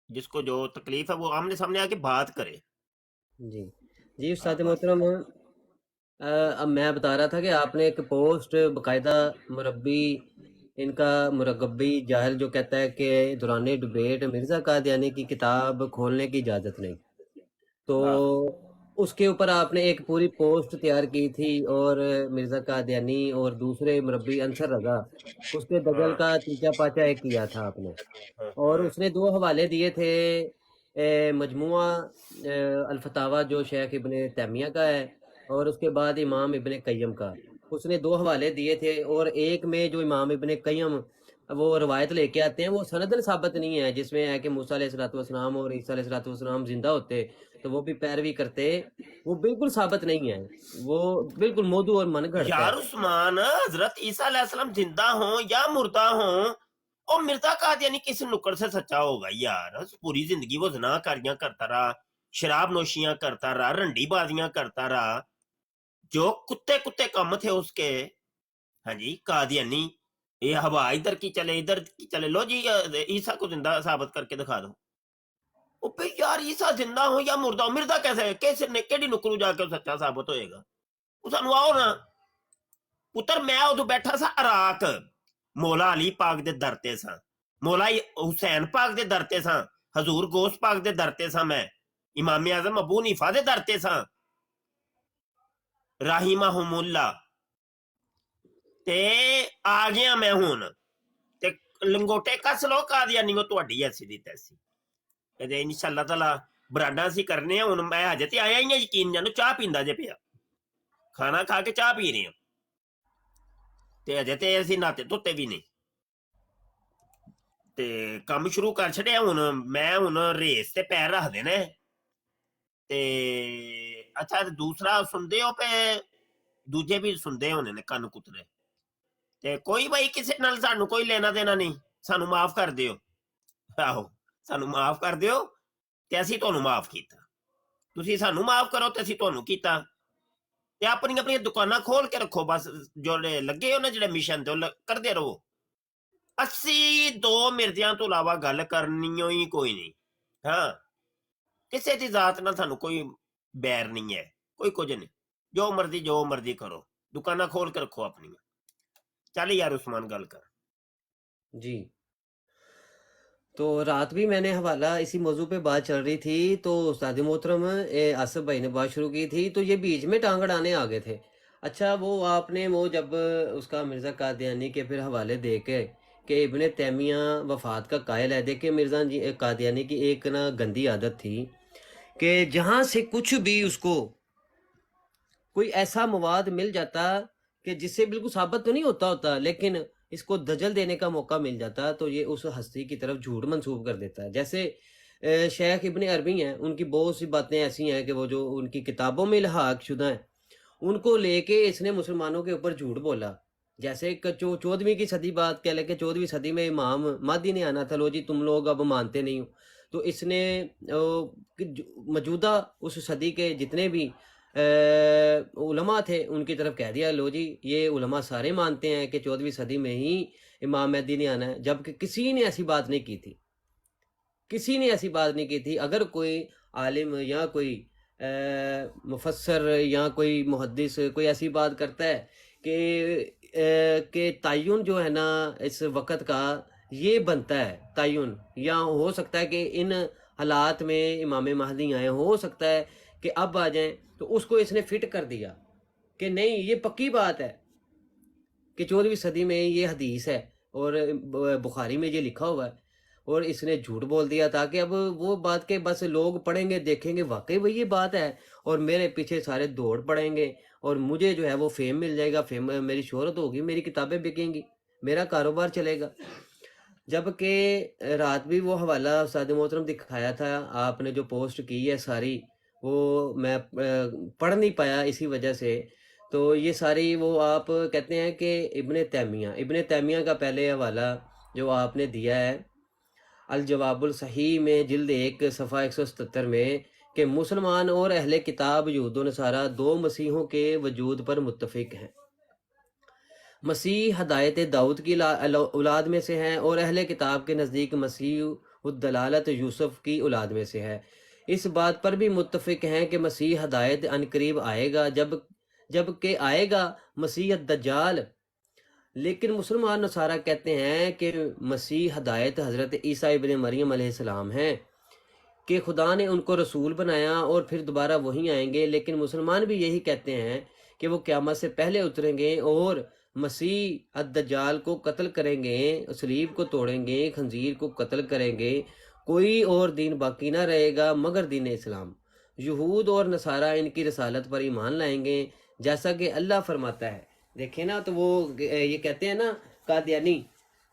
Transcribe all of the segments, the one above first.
جس کو جو تکلیف ہے وہ آمنے سامنے آ کے بات کرے. جی جی ہاں استاد بس. محترم، اب میں بتا رہا تھا کہ آپ نے ایک پوسٹ باقاعدہ مربی، ان کا مرغبی جاہل جو کہتا ہے کہ دوران ڈبیٹ مرزا قادیانی کی کتاب کھولنے کی اجازت نہیں، تو ہاں اس کے اوپر آپ نے ایک پوری پوسٹ تیار کی تھی، اور مرزا قادیانی اور دوسرے مربی انصر رضا، اس کے دجل ہاں کا تیچا پاچا ایک کیا تھا آپ نے، ہاں اور ہاں اس نے دو حوالے دیے تھے، مجموعہ الفتاوی جو شیخ ابن تیمیہ کا ہے، اور اس کے بعد امام ابن قیم کا، اس نے دو حوالے دیے تھے، اور ایک میں جو امام ابن قیم وہ روایت لے کے آتے ہیں وہ سندن ثابت نہیں ہے، جس میں ہے کہ موسیٰ علیہ الصلوۃ والسلام اور عیسیٰ علیہ الصلوۃ والسلام زندہ ہوتے تو وہ بھی پیروی کرتے، وہ بالکل ثابت نہیں ہے، وہ بالکل موضوع اور من گھڑت ہے۔ یار عثمان، حضرت عیسیٰ علیہ السلام زندہ ہوں یا مردہ ہوں، اور مرزا قادیانی کس نکڑ سے سچا ہوگا یار؟ پوری زندگی وہ زنا کاریاں کرتا رہا، شراب نوشیاں کرتا رہا، رنڈی بازیاں کرتا رہا، جو کتے کتے کم تھے اس کے. ہاں جی قادیانی، یہ ہوا ادھر کی چلے ادھر کی چلے، لو جی عیسیٰ کو زندہ ثابت کر کے دکھا دو. او پہ یار عیسیٰ زندہ ہو یا مردہ ہو، مردہ کیسے نے کیڑی نکرو جا کے سچا ثابت ہوئے گا؟ وہ سانو آؤ نا پتر. میں ادو بیٹھا سا عراق، مولا علی پاک دے درتے سا، مولا حسین پاک دے درتے سا، حضور گوس پاک دے درتے سا، میں امام اعظم ابو حنیفہ دے درتے سا رحمہم اللہ. تے آ گیا میں ہوں تے لنگوٹے کس لو قادیانی وہ تہاڈی ایسی دی تیسی. ان شاء اللہ تعالی براڈا سی کرنے ہوں. میں ہجے تے آیا ہی نہیں، یقین جانو چاہ پیندا جے پیا، کھانا کھا کے چاہ پی رہے ہیں تے ہجے تے اسی ناتے دھوتے بھی نہیں تے کام شروع کر چھڑیا. ہوں میں ہوں ریس تے پیر رکھ دینے تے اچھا دوسرا سندے ہو پہ دوجے بھی سندے ہونے نے کن کترے تے کوئی بھائی کسی نال سانو کوئی لینا دینا نہیں، سانو معاف کر دیو. آہو سانو معاف کر دیو تے اسی تانوں معاف کیتا، تسی سانو معاف کرو تے اسی تانوں کیتا. تے اپنی اپنی دکاناں کھول کے رکھو بس، جو لگے ہو نا جڑے مشن تے کرتے رہو. اسی دو مرزیاں تو علاوہ گل کرنی ہی کوئی نہیں. ہاں کسی دی ذات نال سانو کوئی بیر نہیں ہے، کوئی کچھ نہیں. جو مرضی کرو، دکاناں کھول کے رکھو اپنی. چل یار عثمان گل کر. جی تو رات بھی میں نے حوالہ اسی موضوع پہ بات چل رہی تھی، تو استاد محترم آصف بھائی نے بات شروع کی تھی، تو یہ بیچ میں ٹانگ اڑانے آ گئے تھے. اچھا وہ آپ نے وہ جب اس کا مرزا قادیانی کے پھر حوالے دے کے کہ ابن تیمیہ وفات کا قائل ہے، دیکھیں مرزا جی قادیانی کی ایک نا گندی عادت تھی کہ جہاں سے کچھ بھی اس کو کوئی ایسا مواد مل جاتا کہ جس سے بالکل ثابت تو نہیں ہوتا لیکن اس کو دجل دینے کا موقع مل جاتا، تو یہ اس ہستی کی طرف جھوٹ منسوب کر دیتا ہے. جیسے شیخ ابن عربی ہیں، ان کی بہت سی باتیں ایسی ہیں کہ وہ جو ان کی کتابوں میں الحاق شدہ ہیں، ان کو لے کے اس نے مسلمانوں کے اوپر جھوٹ بولا. جیسے 14ویں صدی بات کہہ لیں کہ 14ویں صدی میں امام مہدی نے آنا تھا، لو جی تم لوگ اب مانتے نہیں ہو، تو اس نے موجودہ اس صدی کے جتنے بھی علماء تھے ان کی طرف کہہ دیا، لو جی یہ علماء سارے مانتے ہیں کہ 14ویں صدی میں ہی امام مہدی نے آنا ہے، جبکہ کسی نے ایسی بات نہیں کی تھی، کسی نے ایسی بات نہیں کی تھی. اگر کوئی عالم یا کوئی مفسر یا کوئی محدث کوئی ایسی بات کرتا ہے کہ تعین جو ہے نا اس وقت کا یہ بنتا ہے تعین، یا ہو سکتا ہے کہ ان حالات میں امام مہدی آئے، ہو سکتا ہے کہ اب آ جائیں، تو اس کو اس نے فٹ کر دیا کہ نہیں یہ پکی بات ہے کہ 14ویں صدی میں یہ حدیث ہے، اور بخاری میں یہ لکھا ہوا ہے، اور اس نے جھوٹ بول دیا تاکہ اب وہ بات کے بس لوگ پڑھیں گے دیکھیں گے واقعی وہی یہ بات ہے، اور میرے پیچھے سارے دوڑ پڑیں گے، اور مجھے جو ہے وہ فیم مل جائے گا، فیم میری شہرت ہوگی، میری کتابیں بکیں گی، میرا کاروبار چلے گا. جبکہ رات بھی وہ حوالہ استاد محترم دکھایا تھا آپ نے، جو پوسٹ کی ہے ساری، وہ میں پڑھ نہیں پایا اسی وجہ سے. تو یہ ساری وہ آپ کہتے ہیں کہ ابن تیمیہ کا پہلے حوالہ جو آپ نے دیا ہے الجواب الصحیح میں جلد 1 صفحہ 177 میں، کہ مسلمان اور اہل کتاب یہود و نصارہ دو مسیحوں کے وجود پر متفق ہیں. مسیح ہدایت داؤد کی اولاد میں سے ہیں، اور اہل کتاب کے نزدیک مسیح وہ دلالت یوسف کی اولاد میں سے ہے۔ اس بات پر بھی متفق ہیں کہ مسیح ہدایت عنقریب آئے گا، جب کہ آئے گا مسیح الدجال۔ لیکن مسلمان نصارہ کہتے ہیں کہ مسیح ہدایت حضرت عیسیٰ ابن مریم علیہ السلام ہیں، کہ خدا نے ان کو رسول بنایا اور پھر دوبارہ وہی آئیں گے۔ لیکن مسلمان بھی یہی کہتے ہیں کہ وہ قیامت سے پہلے اتریں گے اور مسیح الدجال کو قتل کریں گے، صلیب کو توڑیں گے، خنزیر کو قتل کریں گے، کوئی اور دین باقی نہ رہے گا مگر دین اسلام۔ یہود اور نصارہ ان کی رسالت پر ایمان لائیں گے، جیسا کہ اللہ فرماتا ہے۔ دیکھیں نا، تو وہ یہ کہتے ہیں نا قادیانی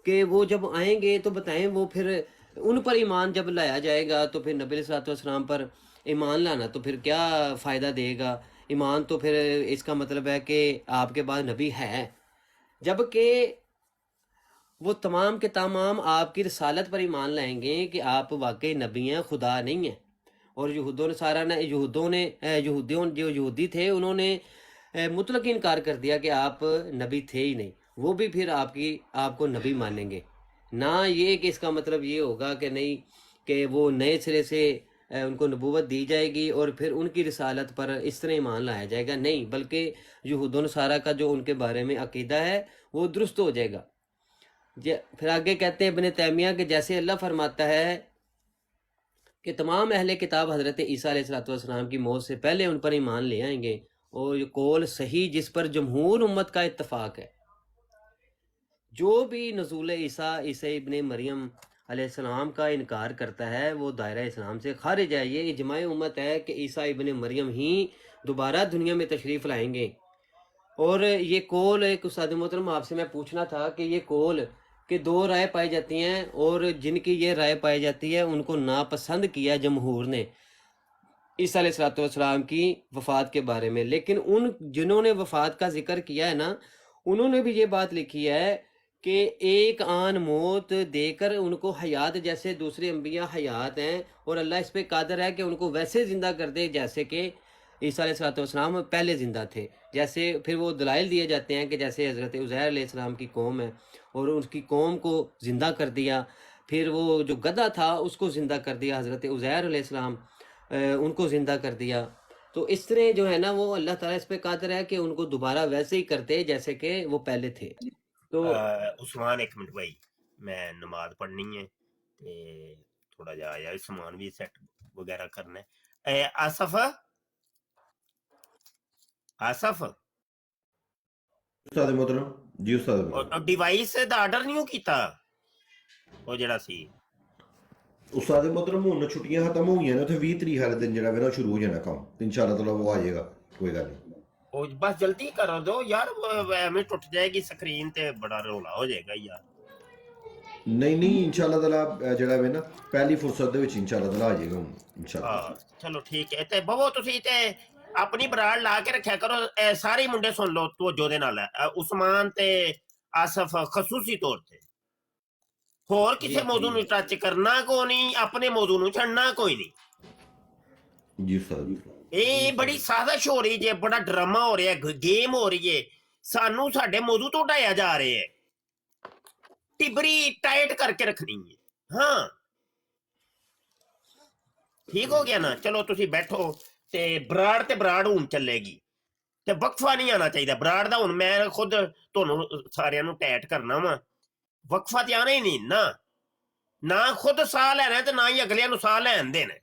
کہ وہ جب آئیں گے تو بتائیں، وہ پھر ان پر ایمان جب لایا جائے گا تو پھر نبی صلی اللہ علیہ وسلم پر ایمان لانا تو پھر کیا فائدہ دے گا؟ ایمان تو پھر اس کا مطلب ہے کہ آپ کے بعد نبی ہے، جبکہ وہ تمام کے تمام آپ کی رسالت پر ایمان لائیں گے کہ آپ واقعی نبی ہیں، خدا نہیں ہیں۔ اور یہودیوں جو یہودی تھے انہوں نے مطلق انکار کر دیا کہ آپ نبی تھے ہی نہیں، وہ بھی پھر آپ کو نبی مانیں گے۔ نہ یہ کہ اس کا مطلب یہ ہوگا کہ نہیں کہ وہ نئے سرے سے ان کو نبوت دی جائے گی اور پھر ان کی رسالت پر اس طرح ایمان لایا جائے گا، نہیں، بلکہ یہود و نصارہ کا جو ان کے بارے میں عقیدہ ہے وہ درست ہو جائے گا۔ پھر آگے کہتے ہیں ابن تیمیہ کہ جیسے اللہ فرماتا ہے کہ تمام اہل کتاب حضرت عیسیٰ علیہ السلام کی موت سے پہلے ان پر ایمان لے آئیں گے، اور یہ قول صحیح جس پر جمہور امت کا اتفاق ہے۔ جو بھی نزول عیسیٰ ابن مریم علیہ السلام کا انکار کرتا ہے وہ دائرہ اسلام سے خارج ہے۔ یہ اجماع امت ہے کہ عیسیٰ ابن مریم ہی دوبارہ دنیا میں تشریف لائیں گے۔ اور یہ قول ایک استاد محترم آپ سے میں پوچھنا تھا کہ یہ قول کہ دو رائے پائی جاتی ہیں، اور جن کی یہ رائے پائی جاتی ہے ان کو ناپسند کیا جمہور نے عیسیٰ علیہ السلام کی وفات کے بارے میں، لیکن جنہوں نے وفات کا ذکر کیا ہے نا، انہوں نے بھی یہ بات لکھی ہے کہ ایک آن موت دے کر ان کو حیات جیسے دوسرے انبیاء حیات ہیں، اور اللہ اس پہ قادر ہے کہ ان کو ویسے زندہ کر دے جیسے کہ عیسیٰ علیہ السلام پہلے زندہ تھے۔ جیسے پھر وہ دلائل دیے جاتے ہیں کہ جیسے حضرت عزیر علیہ السلام کی قوم ہے اور اس کی قوم کو زندہ کر دیا، پھر وہ جو گدھا تھا اس کو زندہ کر دیا، حضرت عزیر علیہ السلام ان کو زندہ کر دیا۔ تو اس طرح جو ہے نا وہ اللہ تعالیٰ اس پہ قادر ہے کہ ان کو دوبارہ ویسے ہی کرتے جیسے کہ وہ پہلے تھے۔ تو عثمان ایک منٹ بھائی، میں نماز پڑھنی ہے تے تھوڑا جا آیا سامان بھی سیٹ وغیرہ کرنا ہے۔ آصف استاد محترم جی استاد محترم ڈیوائس دا آرڈر نہیں کیتا وہ جڑا سی استاد محترم ہن چھٹیاں ختم ہو گئی نے تے 20 تاریخ والے دن جڑا نا شروع ہو جانا کام، انشاءاللہ تعالی وہ آ جائے گا، کوئی گل نہیں۔ وہ بس جلدی کرو دو یار، ایویں ٹوٹ جائے گی سکرین تے بڑا رولا ہو جائے گا یار۔ نہیں انشاءاللہ تعالی جڑا ہے نا پہلی فرصت دے وچ انشاءاللہ تعالی آ جائے گا ہن انشاءاللہ۔ چلو ٹھیک ہے تے بہو تسی تے اپنی براڑ لا کے رکھیا کرو، سارے منڈے سن لو توجہ دے نال، عثمان تے آصف خصوصی طور تے، ہور کسے موضوع نو ٹچ کرنا کو نہیں، اپنے موضوع نو چھڑنا کوئی نہیں۔ جی استاد یہ بڑی سازش ہو رہی ہے، بڑا ڈرامہ ہو رہا ہے، گیم ہو رہی ہے، سانو ساڈے موضوع تو ہٹایا جا رہے ہے، ٹبری ٹائٹ کر کے رکھنی ہے۔ ہاں ٹھیک ہو گیا نا؟ چلو تسی بیٹھو تے براڑ ہون چلے گی تے وقفہ نہیں آنا چاہیے براڑ دا۔ ہن میں خود تانوں سارے نو ٹائٹ کرنا وا، وقفہ تے آنا ہی نہیں نہ خود ساہ لینا تے نہ ہی اگلے نو ساہ لین دینا۔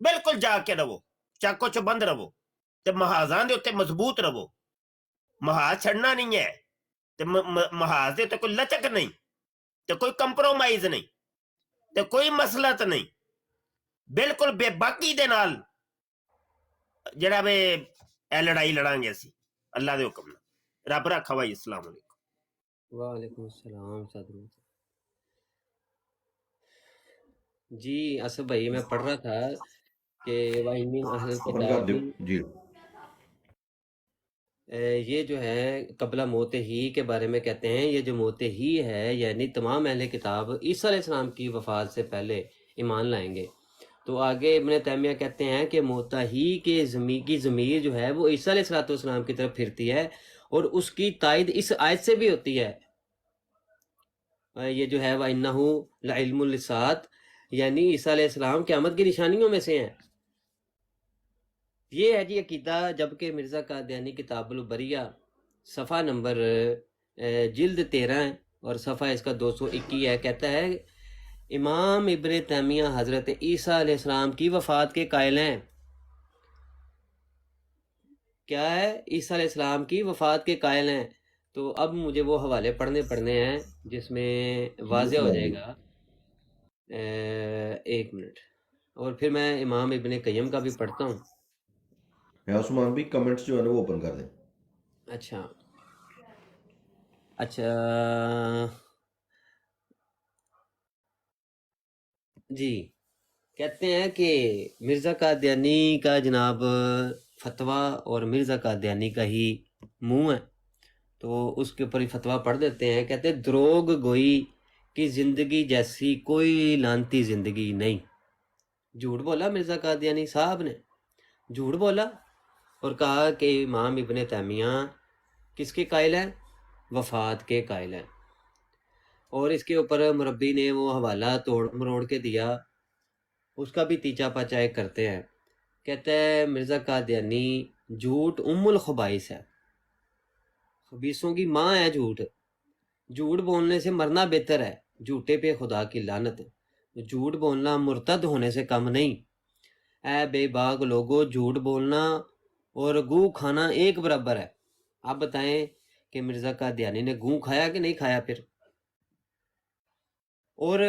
بالکل جا کے رہو، چاکو چبند رہو تے محاذاں دے اوتے مضبوط رہو، محاذ چھڑنا نہیں ہے تے محاذ دے اوتے کوئی لچک نہیں تے کوئی کمپرومائز نہیں تے کوئی مسلط نہیں، بالکل بے باکی دے نال جڑا وے اے لڑائی لڑاں گے اسی اللہ دے حکم نال۔ رب رکھا بھائی، السلام علیکم۔ وعلیکم السلام صدر جی۔ اسد بھائی میں پڑھ رہا تھا کہ وَإِن أَهْلَ اپن کر دیو الْكِتَابِ، جی۔ یہ جو ہے قبلہ موت ہی کے بارے میں کہتے ہیں، یہ جو موت ہی ہے یعنی تمام اہل کتاب عیسیٰ علیہ السلام کی وفات سے پہلے ایمان لائیں گے۔ تو آگے ابن تیمیہ کہتے ہیں کہ موت ہی کی ضمیر جو ہے وہ عیسیٰ علیہ السلام کی طرف پھرتی ہے، اور اس کی تائید اس آیت سے بھی ہوتی ہے، یہ جو ہے وَإِنَّهُ لَعِلْمٌ لِلسَّاعَةِ، یعنی عیسیٰ علیہ السلام قیامت کی نشانیوں میں سے ہیں. یہ ہے جی عقیدہ. جبکہ مرزا قادیانی کتاب البریہ صفحہ نمبر جلد 13 ہے اور صفحہ اس کا 221 ہے. کہتا ہے امام ابن تیمیہ حضرت عیسیٰ علیہ السلام کی وفات کے قائل ہیں. کیا ہے؟ عیسیٰ علیہ السلام کی وفات کے قائل ہیں. تو اب مجھے وہ حوالے پڑھنے ہیں جس میں واضح ہو جائے گا. ایک منٹ، اور پھر میں امام ابن قیم کا بھی پڑھتا ہوں. عثمان بھی کمنٹس جو ہے نا وہ اوپن کر دیں. اچھا جی. کہتے ہیں کہ مرزا قادیانی کا جناب فتویٰ اور مرزا قادیانی کا ہی منہ ہے، تو اس کے اوپر ہی فتویٰ پڑھ دیتے ہیں. کہتے ہیں دروغ گوئی کی زندگی جیسی کوئی لانتی زندگی نہیں. جھوٹ بولا مرزا قادیانی صاحب نے، جھوٹ بولا اور کہا کہ امام ابن تیمیہ کس کے قائل ہیں؟ وفات کے قائل ہیں. اور اس کے اوپر مربی نے وہ حوالہ توڑ مروڑ کے دیا، اس کا بھی تیچا پاچا ایک کرتے ہیں. کہتا ہے مرزا قادیانی جھوٹ ام الخبائث ہے، خبیثوں کی ماں ہے جھوٹ. جھوٹ بولنے سے مرنا بہتر ہے، جھوٹے پہ خدا کی لعنت. جھوٹ بولنا مرتد ہونے سے کم نہیں. اے بے باک لوگو، جھوٹ بولنا اور گو کھانا ایک برابر ہے. آپ بتائیں کہ مرزا قادیانی نے گوں کھایا کہ نہیں کھایا پھر؟ اور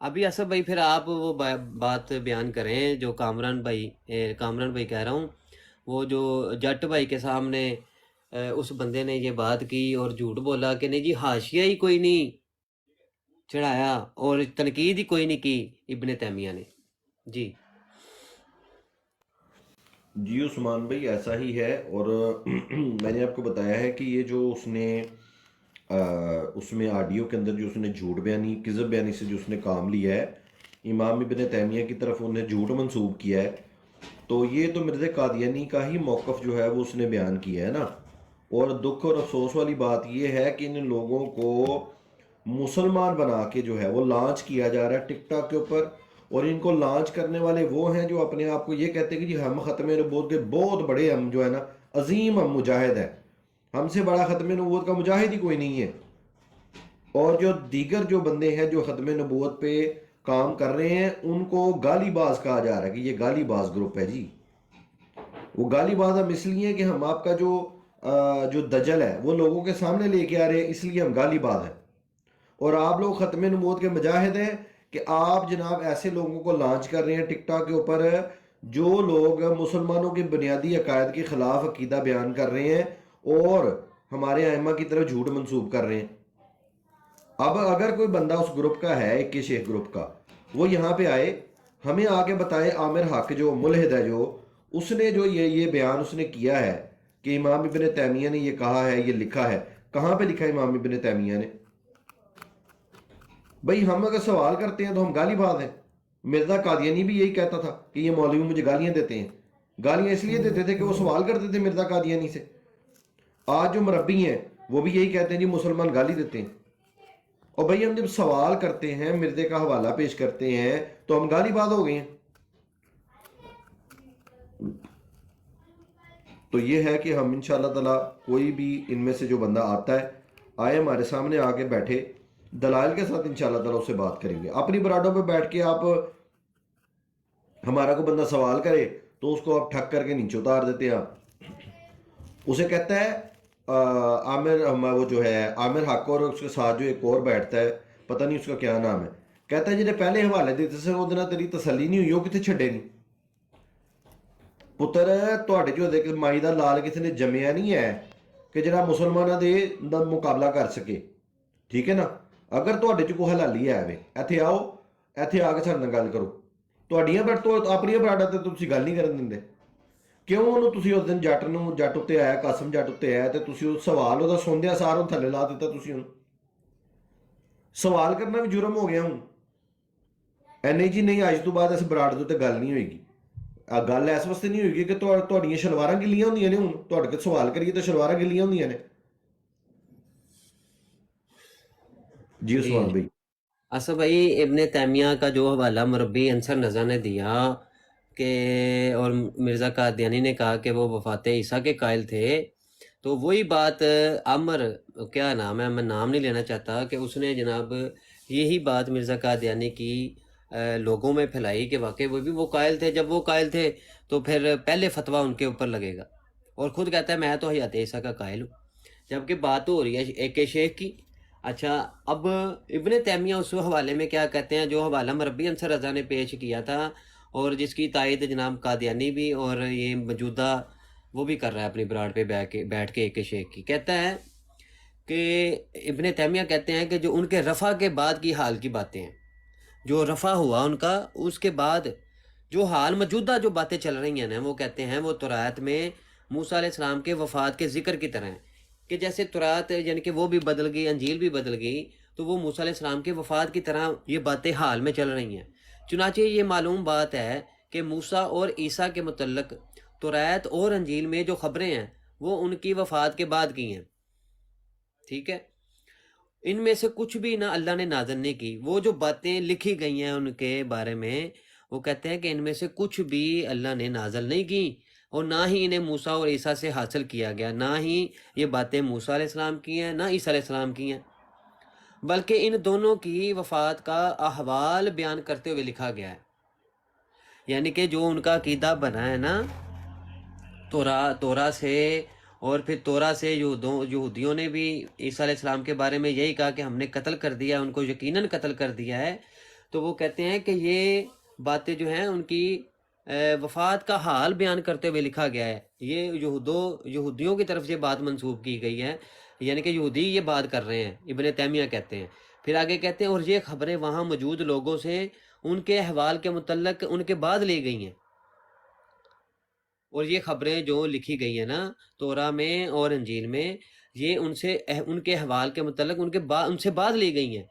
ابھی اسد بھائی پھر آپ وہ بات بیان کریں جو کامران بھائی کہہ رہا ہوں، وہ جو جٹ بھائی کے سامنے اس بندے نے یہ بات کی اور جھوٹ بولا کہ نہیں جی حاشیہ ہی کوئی نہیں چڑھایا اور تنقید ہی کوئی نہیں کی ابن تیمیہ نے. جی عثمان بھائی ایسا ہی ہے. اور میں نے آپ کو بتایا ہے کہ یہ جو اس نے اس میں آڈیو کے اندر جو اس نے جھوٹ بیانی کذب بیانی سے جو اس نے کام لیا ہے، امام ابن تیمیہ کی طرف انہیں جھوٹ منسوب کیا ہے، تو یہ تو مرزا قادیانی کا ہی موقف جو ہے وہ اس نے بیان کیا ہے نا. اور دکھ اور افسوس والی بات یہ ہے کہ ان لوگوں کو مسلمان بنا کے جو ہے وہ لانچ کیا جا رہا ہے ٹک ٹاک کے اوپر. اور ان کو لانچ کرنے والے وہ ہیں جو اپنے آپ کو یہ کہتے ہیں کہ جی ہم ختم نبوت کے بہت بڑے، ہم جو ہے نا عظیم ہم مجاہد ہیں، ہم سے بڑا ختم نبوت کا مجاہد ہی کوئی نہیں ہے. اور جو دیگر جو بندے ہیں جو ختم نبوت پہ کام کر رہے ہیں ان کو گالی باز کہا جا رہا ہے کہ یہ گالی باز گروپ ہے. جی وہ گالی باز ہم اس لیے کہ ہم آپ کا جو دجل ہے وہ لوگوں کے سامنے لے کے آ رہے ہیں، اس لیے ہم گالی باز ہیں. اور آپ لوگ ختم نبوت کے مجاہد ہیں کہ آپ جناب ایسے لوگوں کو لانچ کر رہے ہیں ٹک ٹاک کے اوپر جو لوگ مسلمانوں کے بنیادی عقائد کے خلاف عقیدہ بیان کر رہے ہیں اور ہمارے ائمہ کی طرف جھوٹ منسوب کر رہے ہیں. اب اگر کوئی بندہ اس گروپ کا ہے، ایک شیخ گروپ کا، وہ یہاں پہ آئے ہمیں آگے بتائے عامر حق جو ملحد ہے، جو اس نے جو یہ بیان اس نے کیا ہے کہ امام ابن تیمیہ نے یہ کہا ہے، یہ لکھا ہے، کہاں پہ لکھا ہے امام ابن تیمیہ نے؟ بھئی ہم اگر سوال کرتے ہیں تو ہم گالی باز ہیں. مرزا قادیانی بھی یہی کہتا تھا کہ یہ مولوی مجھے گالیاں دیتے ہیں. گالیاں اس لیے دیتے تھے کہ وہ سوال کرتے تھے مرزا قادیانی سے. آج جو مربی ہیں وہ بھی یہی کہتے ہیں جی مسلمان گالی دیتے ہیں. اور بھئی ہم جب سوال کرتے ہیں، مرزے کا حوالہ پیش کرتے ہیں تو ہم گالی باز ہو گئے ہیں. تو یہ ہے کہ ہم انشاءاللہ تعالی کوئی بھی ان میں سے جو بندہ آتا ہے آئے ہمارے سامنے آ کے بیٹھے، دلائل کے ساتھ انشاءاللہ تعالی اس سے بات کریں گے. اپنی برادوں پہ بیٹھ کے آپ ہمارا کو بندہ سوال کرے تو اس کو آپ ٹھک کر کے نیچے اتار دیتے ہیں. آپ اسے کہتا ہے عامر، وہ جو ہے عامر حق، اور اس کے ساتھ جو ایک اور بیٹھتا ہے پتہ نہیں اس کا کیا نام ہے، کہتا ہے جنہیں پہلے حوالے دیتے سے وہ دن تیری تسلی نہیں ہوئی، وہ کتنے چھڑے نہیں. پتر تواڈے جو دیکھ مائی دا لال کسی نے جمیا نہیں ہے کہ جڑا مسلمانوں دے مقابلہ کر سکے. ٹھیک ہے نا؟ اگر تواڈے چ کوئی حلالی ہے وے ایتھے آؤ، ایتھے آ کے سارے نال گل کرو. تواڈیاں بٹ تو اپنی براڈا تے تسی گل نہیں کرن دیندے. کیوں انہوں تسی اس دن جٹ اتنے آیا، قاسم جٹ اتنے آیا تے تسی وہ سوال وہ سوندیا ساروں تھلے لا دیتا. تسی انہوں سوال کرنا بھی جرم ہو گیا ہوں. نہیں جی نہیں، اج تو بعد اس براڈ تے گل نہیں ہوئے گی. گل اس واسطے نہیں ہوئے گی کہ تواڈیاں شلواراں گلیاں ہوندیاں نے. ہن تواڈے تے سوال کریے تو شلواراں گلیاں ہوندیاں نے. جی جی عثمان بھائی. اصل بھائی ابن تیمیہ کا جو حوالہ مربی انصر نزا نے دیا کہ اور مرزا قادیانی نے کہا کہ وہ وفات عیسیٰ کے قائل تھے، تو وہی بات عمر کیا نام ہے، میں نام نہیں لینا چاہتا، کہ اس نے جناب یہی بات مرزا قادیانی کی لوگوں میں پھیلائی کہ واقعی وہ بھی وہ قائل تھے. جب وہ قائل تھے تو پھر پہلے فتویٰ ان کے اوپر لگے گا، اور خود کہتا ہے میں تو حیات عیسیٰ کا قائل ہوں، جبکہ بات ہو رہی ہے ایک شیخ کی. اچھا، اب ابن تیمیہ اس حوالے میں کیا کہتے ہیں، جو حوالہ مربی انصر رضا نے پیش کیا تھا اور جس کی تائید جناب قادیانی بھی اور یہ موجودہ وہ بھی کر رہا ہے اپنی براڈ پہ بیٹھ کے ایک شیخ کی، کہتا ہے کہ ابن تیمیہ کہتے ہیں کہ جو ان کے رفع کے بعد کی حال کی باتیں ہیں، جو رفع ہوا ان کا اس کے بعد جو حال موجودہ جو باتیں چل رہی ہیں نا، وہ کہتے ہیں وہ تورات میں موسیٰ علیہ السلام کے وفات کے ذکر کی طرح ہیں، کہ جیسے تورات یعنی کہ وہ بھی بدل گئی، انجیل بھی بدل گئی، تو وہ موسیٰ علیہ السلام کے وفات کی طرح یہ باتیں حال میں چل رہی ہیں. چنانچہ یہ معلوم بات ہے کہ موسیٰ اور عیسیٰ کے متعلق تورات اور انجیل میں جو خبریں ہیں وہ ان کی وفات کے بعد کی ہیں. ٹھیک ہے، ان میں سے کچھ بھی نہ اللہ نے نازل نہیں کی. وہ جو باتیں لکھی گئی ہیں ان کے بارے میں، وہ کہتے ہیں کہ ان میں سے کچھ بھی اللہ نے نازل نہیں کی، اور نہ ہی انہیں موسیٰ اور عیسیٰ سے حاصل کیا گیا، نہ ہی یہ باتیں موسیٰ علیہ السلام کی ہیں نہ عیسیٰ علیہ السلام کی ہیں، بلکہ ان دونوں کی وفات کا احوال بیان کرتے ہوئے لکھا گیا ہے. یعنی کہ جو ان کا عقیدہ بنا ہے نا تورا سے، اور پھر تورا سے یہودیوں نے بھی عیسیٰ علیہ السلام کے بارے میں یہی کہا کہ ہم نے قتل کر دیا، ان کو یقیناً قتل کر دیا ہے. تو وہ کہتے ہیں کہ یہ باتیں جو ہیں ان کی وفات کا حال بیان کرتے ہوئے لکھا گیا ہے. یہ یہودیوں کی طرف سے بات منسوب کی گئی ہے، یعنی کہ یہودی یہ بات کر رہے ہیں، ابن تیمیہ کہتے ہیں. پھر آگے کہتے ہیں اور یہ خبریں وہاں موجود لوگوں سے ان کے احوال کے متعلق ان کے بعد لی گئی ہیں، اور یہ خبریں جو لکھی گئی ہیں نا تورا میں اور انجیل میں، یہ ان کے احوال کے متعلق ان سے بعد لی گئی ہیں.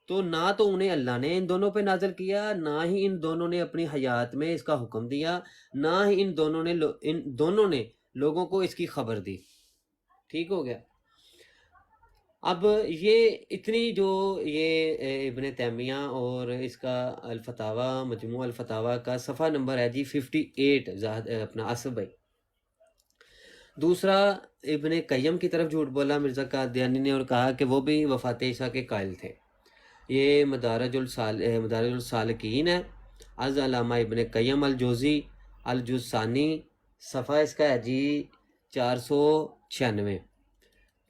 تو نہ تو انہیں اللہ نے ان دونوں پہ نازل کیا، نہ ہی ان دونوں نے اپنی حیات میں اس کا حکم دیا، نہ ہی ان دونوں نے لوگوں کو اس کی خبر دی. ٹھیک ہو گیا. اب یہ اتنی جو یہ ابن تیمیہ اور اس کا الفتاوی، مجموع الفتاوی کا صفحہ نمبر ہے جی 58 اپنا آصف بھائی. دوسرا ابن قیم کی طرف جھوٹ بولا مرزا قادیانی نے اور کہا کہ وہ بھی وفات عیسیٰ کے قائل تھے. یہ مدارج السالکین ہے، از علامہ ابن قیم الجوزی الجز ثانی، صفحہ اس کا ہے جی 496.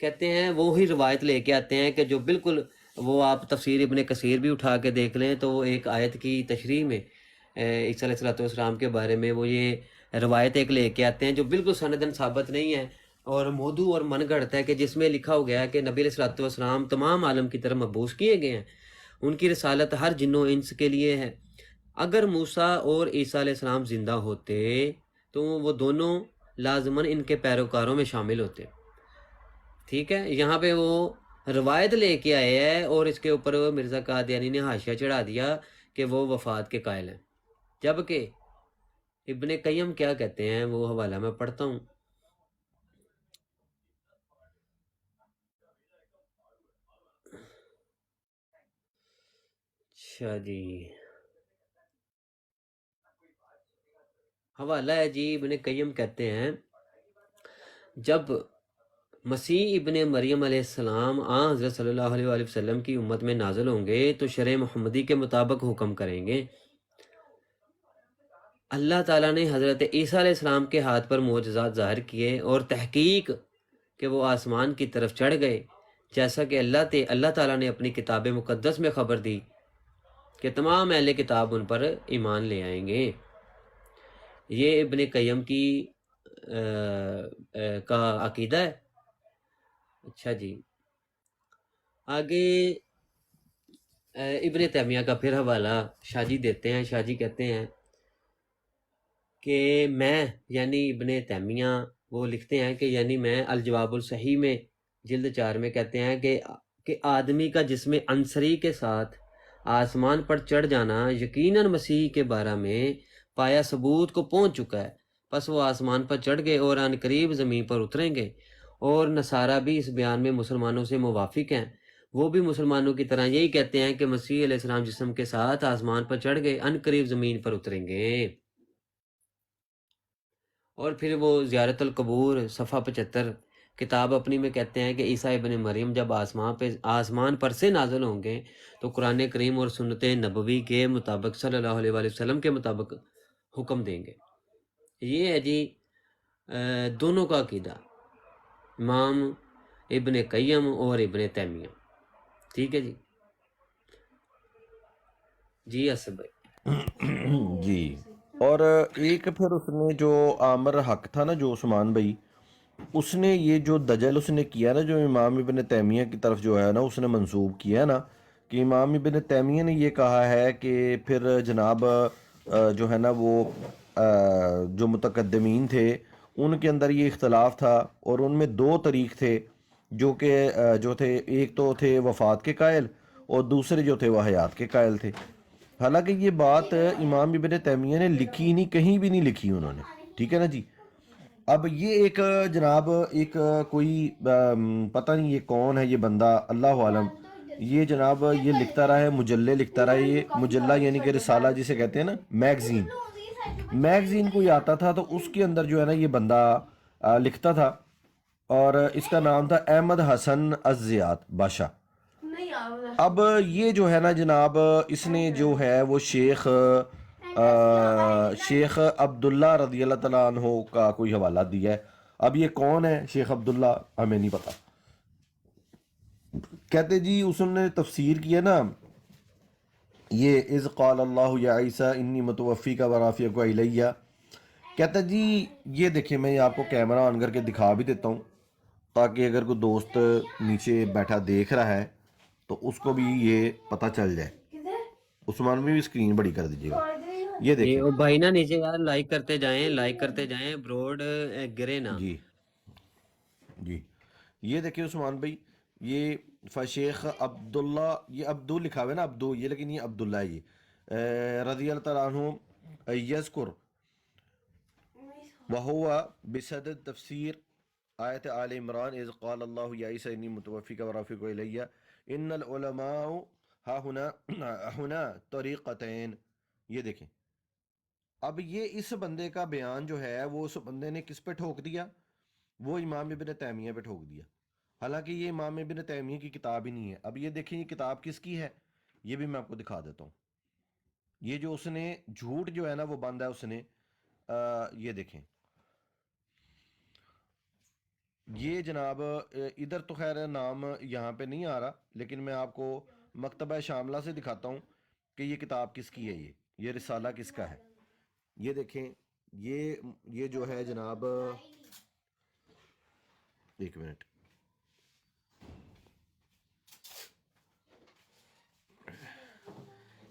کہتے ہیں وہی روایت لے کے آتے ہیں کہ جو بالکل وہ آپ تفسیر ابن کثیر بھی اٹھا کے دیکھ لیں تو وہ ایک آیت کی تشریح میں عیسیٰ علیہ السلام کے بارے میں وہ یہ روایت ایک لے کے آتے ہیں جو بالکل سندن ثابت نہیں ہے اور موضوع اور من گھڑت ہے، کہ جس میں لکھا ہو گیا ہے کہ نبی علیہ السلام تمام عالم کی طرف مبعوث کیے گئے ہیں، ان کی رسالت ہر جن و انس کے لیے ہے. اگر موسیٰ اور عیسیٰ علیہ السلام زندہ ہوتے تو وہ دونوں لازماً ان کے پیروکاروں میں شامل ہوتے. ٹھیک ہے، یہاں پہ وہ روایت لے کے آئے ہیں اور اس کے اوپر مرزا قادیانی نے حاشیہ چڑھا دیا کہ وہ وفات کے قائل ہیں، جبکہ ابن قیم کیا کہتے ہیں وہ حوالہ میں پڑھتا ہوں. اچھا جی، حوالہ ہے جی، ابن قیم کہتے ہیں جب مسیح ابن مریم علیہ السلام حضرت صلی اللہ علیہ وآلہ وسلم کی امت میں نازل ہوں گے تو شرع محمدی کے مطابق حکم کریں گے. اللہ تعالیٰ نے حضرت عیسیٰ علیہ السلام کے ہاتھ پر معجزات ظاہر کیے اور تحقیق کہ وہ آسمان کی طرف چڑھ گئے، جیسا کہ اللہ تعالیٰ نے اپنی کتاب مقدس میں خبر دی کہ تمام اہل کتاب ان پر ایمان لے آئیں گے. یہ ابن قیم کی کا عقیدہ ہے. اچھا جی، آگے ابن تیمیہ کا پھر حوالہ شاہ جی دیتے ہیں. شاہ جی کہتے ہیں کہ میں یعنی ابن تیمیہ وہ لکھتے ہیں کہ یعنی میں الجواب الصحیح میں جلد 4 میں کہتے ہیں کہ آدمی کا جسم عنصری کے ساتھ آسمان پر چڑھ جانا یقیناً مسیح کے بارے میں پایا ثبوت کو پہنچ چکا ہے، پس وہ آسمان پر چڑھ گئے اور عن قریب زمین پر اتریں گے. اور نصارہ بھی اس بیان میں مسلمانوں سے موافق ہیں. وہ بھی مسلمانوں کی طرح یہی کہتے ہیں کہ مسیح علیہ السلام جسم کے ساتھ آسمان پر چڑھ گئے، ان قریب زمین پر اتریں گے۔ اور پھر وہ زیارت القبور صفحہ 75 کتاب اپنی میں کہتے ہیں کہ عیسیٰ ابن مریم جب آسمان پر سے نازل ہوں گے تو قرآن کریم اور سنت نبوی کے مطابق صلی اللہ علیہ وآلہ وسلم کے مطابق حکم دیں گے۔ یہ ہے جی دونوں کا عقیدہ، امام ابن قیم اور ابن تیمیہ، ٹھیک ہے جی۔ جی اسد بھائی۔ جی، اور ایک پھر اس نے جو عامر حق تھا نا، جو عثمان بھائی، اس نے یہ جو دجل اس نے کیا نا، جو امام ابن تیمیہ کی طرف جو ہے نا اس نے منسوب کیا نا، کہ امام ابن تیمیہ نے یہ کہا ہے کہ پھر جناب جو ہے نا وہ جو متقدمین تھے ان کے اندر یہ اختلاف تھا، اور ان میں دو طریق تھے جو کہ جو تھے، ایک تو تھے وفات کے قائل اور دوسرے جو تھے وہ حیات کے قائل تھے۔ حالانکہ یہ بات امام ابن تیمیہ نے لکھی نہیں، کہیں بھی نہیں لکھی انہوں نے، ٹھیک ہے نا جی۔ اب یہ ایک جناب ایک کوئی پتہ نہیں یہ کون ہے یہ بندہ، اللہ عالم، یہ جناب یہ لکھتا رہا ہے، مجلے لکھتا رہا ہے، یہ مجلہ یعنی کہ رسالہ جسے کہتے ہیں نا، میگزین کوئی آتا تھا تو اس کے اندر جو ہے نا یہ بندہ لکھتا تھا، اور اس کا نام تھا احمد حسن الزیات بادشاہ۔ اب یہ جو ہے نا جناب اس نے جو ہے وہ شیخ عبداللہ رضی اللہ تعالیٰ عنہ کا کوئی حوالہ دیا ہے۔ اب یہ کون ہے شیخ عبداللہ، ہمیں نہیں پتا۔ کہتے جی اس نے تفسیر کی ہے نا، یہ اذ قال اللہ یا عیسیٰ انی متوفیک و رافعک الیہ، کہتا جی یہ دیکھیں میں آپ کو کیمرہ آن کر کے دکھا بھی دیتا ہوں تاکہ اگر کوئی دوست نیچے بیٹھا دیکھ رہا ہے تو اس کو بھی یہ پتہ چل جائے۔ عثمان میں بھی اسکرین بڑی کر دیجیے گا، یہ دیکھیں وہ بھائی نا نیچے یار لائک کرتے جائیں بروڈ گرے نا۔ جی جی، یہ دیکھیں عثمان بھائی، یہ فشیخ عبداللہ، یہ عبدو لکھا ہوا ہے نا، عبدو یہ، لیکن یہ عبداللہ ہے، یہ رضی اللہ تعالیٰ عنہ یذکر وہو بصدد تفسیر آیت آل عمران اذ قال اللہ یا عیسیٰ انی متوفیک و رافعک الیہ ان العلماء ہا ہنا طریقتین۔ یہ دیکھیں اب یہ اس بندے کا بیان جو ہے وہ اس بندے نے کس پہ ٹھوک دیا؟ وہ امام ابن تیمیہ پہ ٹھوک دیا، حالانکہ یہ امام ابن تیمیہ کی کتاب ہی نہیں ہے۔ اب یہ دیکھیں یہ کتاب کس کی ہے، یہ بھی میں آپ کو دکھا دیتا ہوں۔ یہ جو اس نے جھوٹ جو ہے نا وہ باندھا ہے اس نے، یہ دیکھیں یہ جناب ادھر تو خیر نام یہاں پہ نہیں آ رہا، لیکن میں آپ کو مکتبہ شاملہ سے دکھاتا ہوں کہ یہ کتاب کس کی ہے، یہ رسالہ کس کا ہے۔ یہ دیکھیں یہ جو ہے جناب، ایک منٹ،